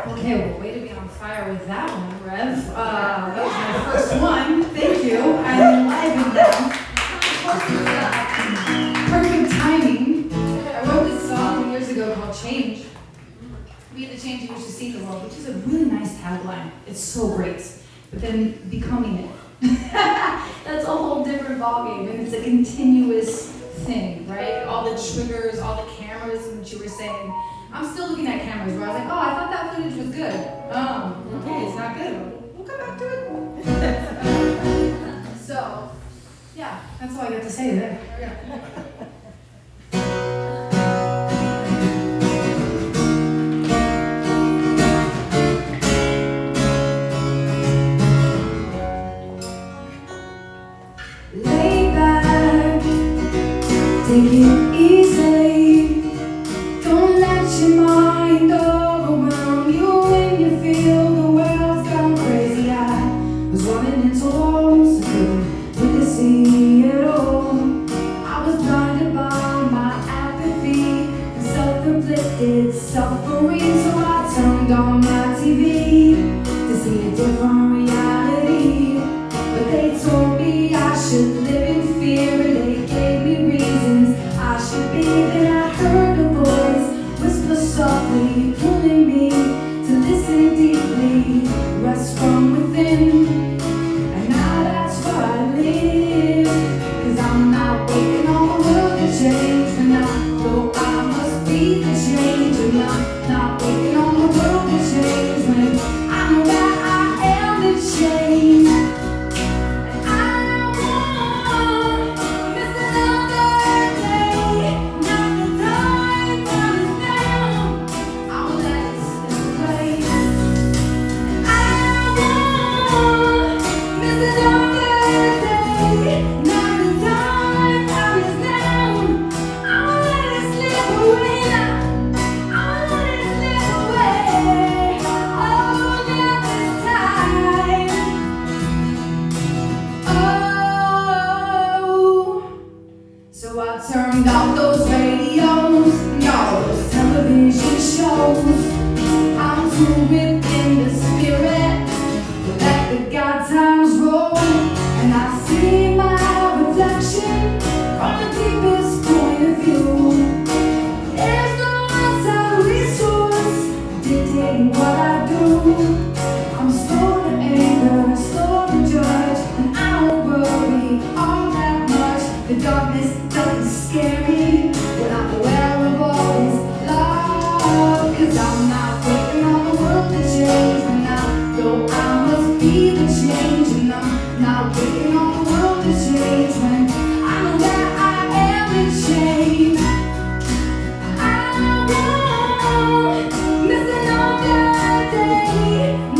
Okay, well, way to be on fire with that one, Rev. That was my first one. Thank you. I'm live in them. Perfect timing. I wrote this song years ago called Change. Be the change you wish to see in the world, which is a really nice tagline. It's so great. But then becoming it. That's a whole different ballgame, and it's a continuous thing, right? All the triggers, all the cameras, and what you were saying. I'm still looking at cameras where I was like, oh, I thought that footage was good. Okay, it's not good. We'll come back to it. So, yeah, that's say that. Lay back, take it easy. Don't let your mind overwhelm you when you feel the world's gone crazy. I was running into walls, I couldn't really see it all. I was blinded by my apathy and self-inflicted suffering, so I turned on my TV to see a different reality. But they told me I should live in fear, and they gave me reasons I should be. Then I heard a voice whisper softly, pulling me to listen deeply, rest from within. And now that's where I live, 'cause I'm not waiting on the world to change for now, though I must be the change. And I'm not waiting on the world to change when I know that I am the change. So I turned off those radios and all those television shows. I'm too within the spirit to let the God times roll. And I see my reflection from the deepest point of view. There's no outside resource dictating what I do. I'm slow to anger, slow to judge, and I don't worry all that much. The darkness doesn't scare me when I'm aware of all this love. 'Cause I'm not waiting on the world to change for now, though I must be the change. And I'm not waiting on the world to change when I know that I am the change. I won't miss another day.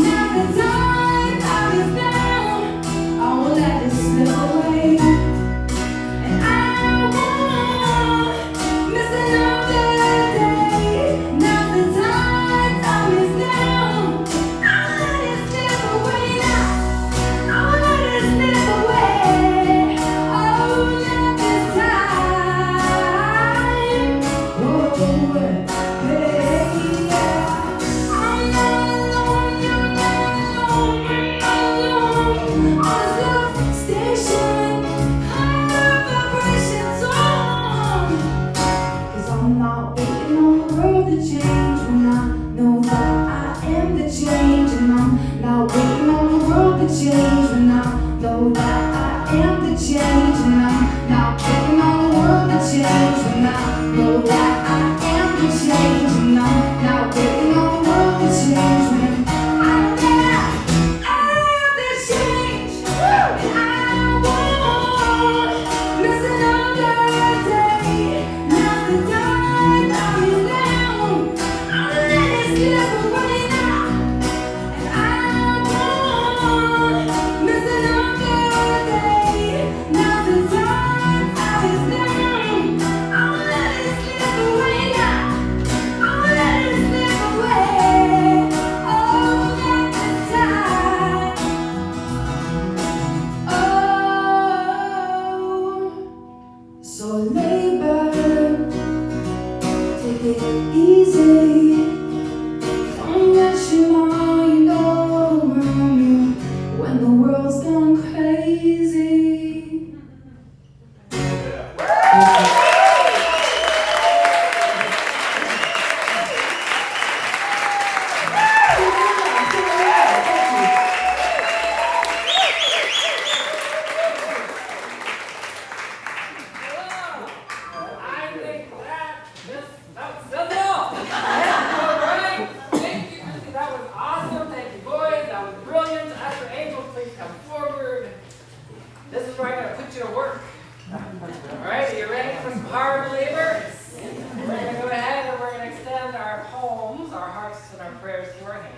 your hands,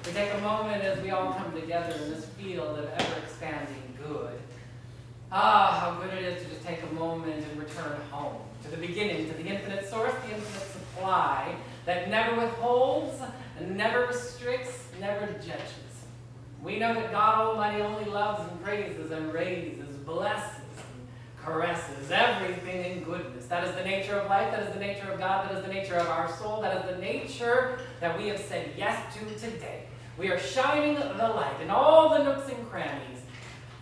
we take a moment as we all come together in this field of ever-expanding good. Ah, how good it is to just take a moment and return home, to the beginning, to the infinite source, the infinite supply, that never withholds, and never restricts, never judges. We know that God Almighty only loves and praises and raises, blesses, and caresses everything in goodness. That is the nature of life, that is the nature of God, that is the nature of our soul, that is the nature that we have said yes to today. We are shining the light in all the nooks and crannies.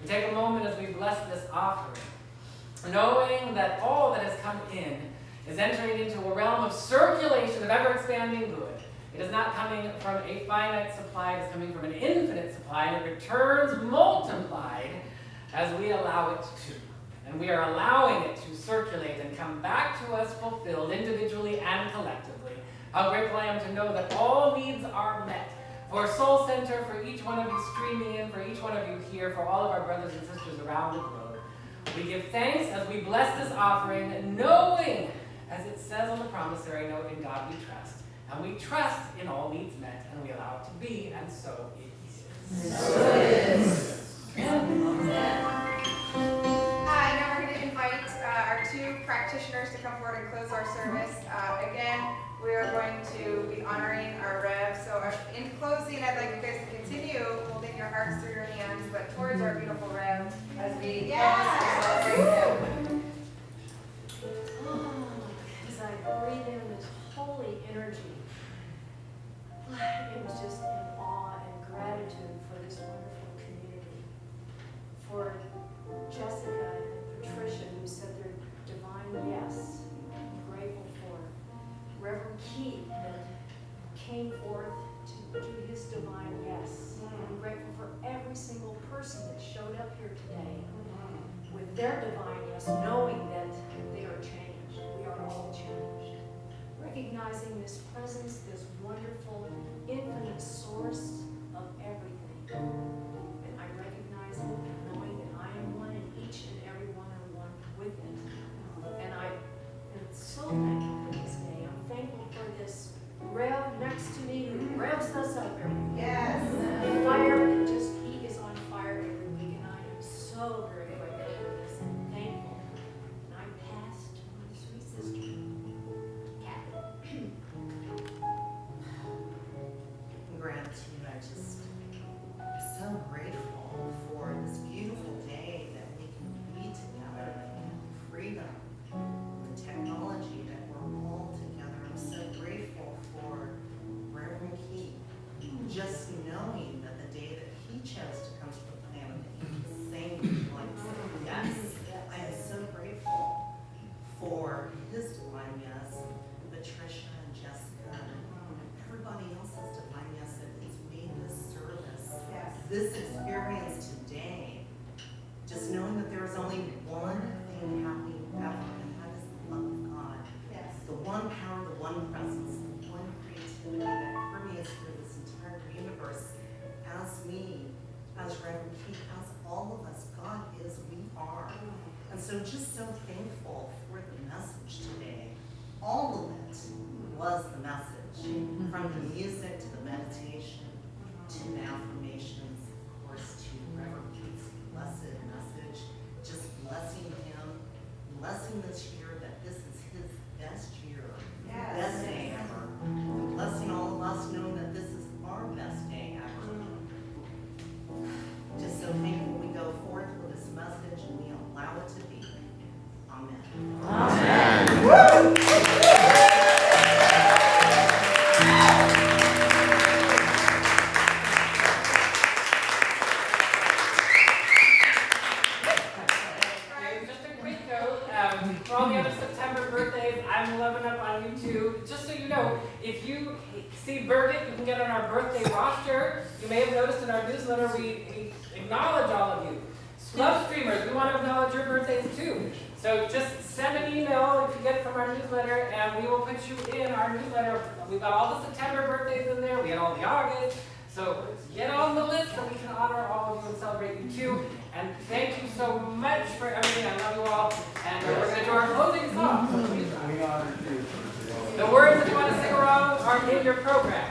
We take a moment as we bless this offering, knowing that all that has come in is entering into a realm of circulation of ever-expanding good. It is not coming from a finite supply, it is coming from an infinite supply, and it returns multiplied as we allow it to. And we are allowing it to circulate and come back to us fulfilled individually and collectively. How grateful I am to know that all needs are met. For Soul Center, for each one of you streaming in, for each one of you here, for all of our brothers and sisters around the globe. We give thanks as we bless this offering, knowing, as it says on the promissory note, in God we trust. And we trust in all needs met, and we allow it to be, and so it is. So it is. Now we're going to invite our two practitioners to come forward and close our service. Again, we are going to be honoring our Rev. So in closing, I'd like you guys to continue holding your hearts through your hands, but towards our beautiful Rev as we celebrate him. As I breathe in this holy energy, it was just in awe and gratitude for this wonderful community. For Jessica and Patricia, who said their divine yes. I'm grateful for Reverend Keith that came forth to do his divine yes. I'm grateful for every single person that showed up here today with their divine yes, knowing that they are changed. We are all changed. Recognizing this presence, this wonderful, infinite source of everything. And I recognize it, knowing that I am one and each and every one are one with it. And I am so thankful for this day. I'm thankful for this Rev next to me who revs us up every week. Yes. The fire, that just, he is on fire every week. And I am so very grateful for this and thankful. And I pass to my sweet sister. Gratitude, I just am so grateful for this beautiful day that we can be together in freedom, the technology that we're all together. I'm so grateful for Reverend Keith, just knowing that the day that he chose to come to the planet, he was saying like, yes, I am so grateful for his divine yes, Patricia and Jessica, and everybody else's divine yes that has made this service, this experience today, just knowing that there is only one thing happening ever, and that is the love of God. Yes. The one power, the one presence, the one creativity that permeates through this entire universe. As me, as Reverend Keith, as all of us, God is, we are. And so just so thankful for the message today. All of it was the message, from the music to the meditation, to the affirmations, of course, to Reverend Keith's blessed message, just blessing him, blessing this year that this is his best year, best day ever, and blessing all of us knowing that this is our best day ever. Just so thankful we go forth with this message and we allow it to be. Amen. Amen. Just a quick note, for all the other September birthdays, I'm loving up on YouTube. Just so you know, if you see Birgit, you can get on our birthday roster. You may have noticed in our newsletter, we acknowledge all of you. Love streamers, we want to acknowledge your birthdays too. So just send an email if you get it from our newsletter, and we will put you in our newsletter. We've got all the September birthdays in there, we got all the August. So get on the list so we can honor all of you and celebrate you too. And thank you so much for everything. I love you all. And we're going to do our closing song. So please, the words that you want to sing along are in your program.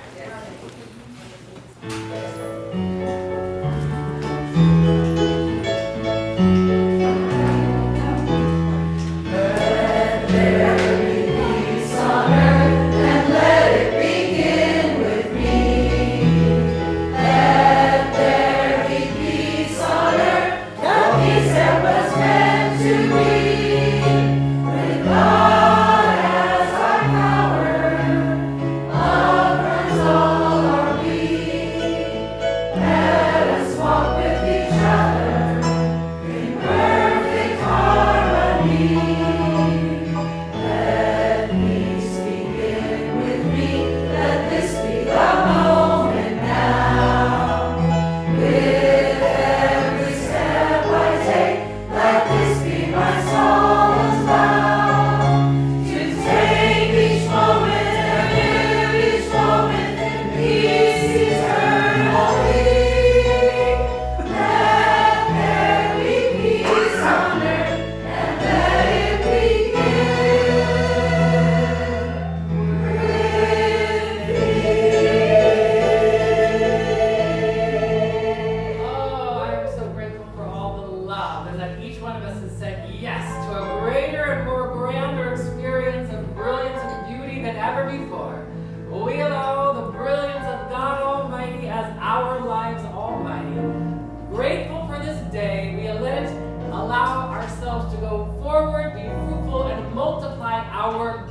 our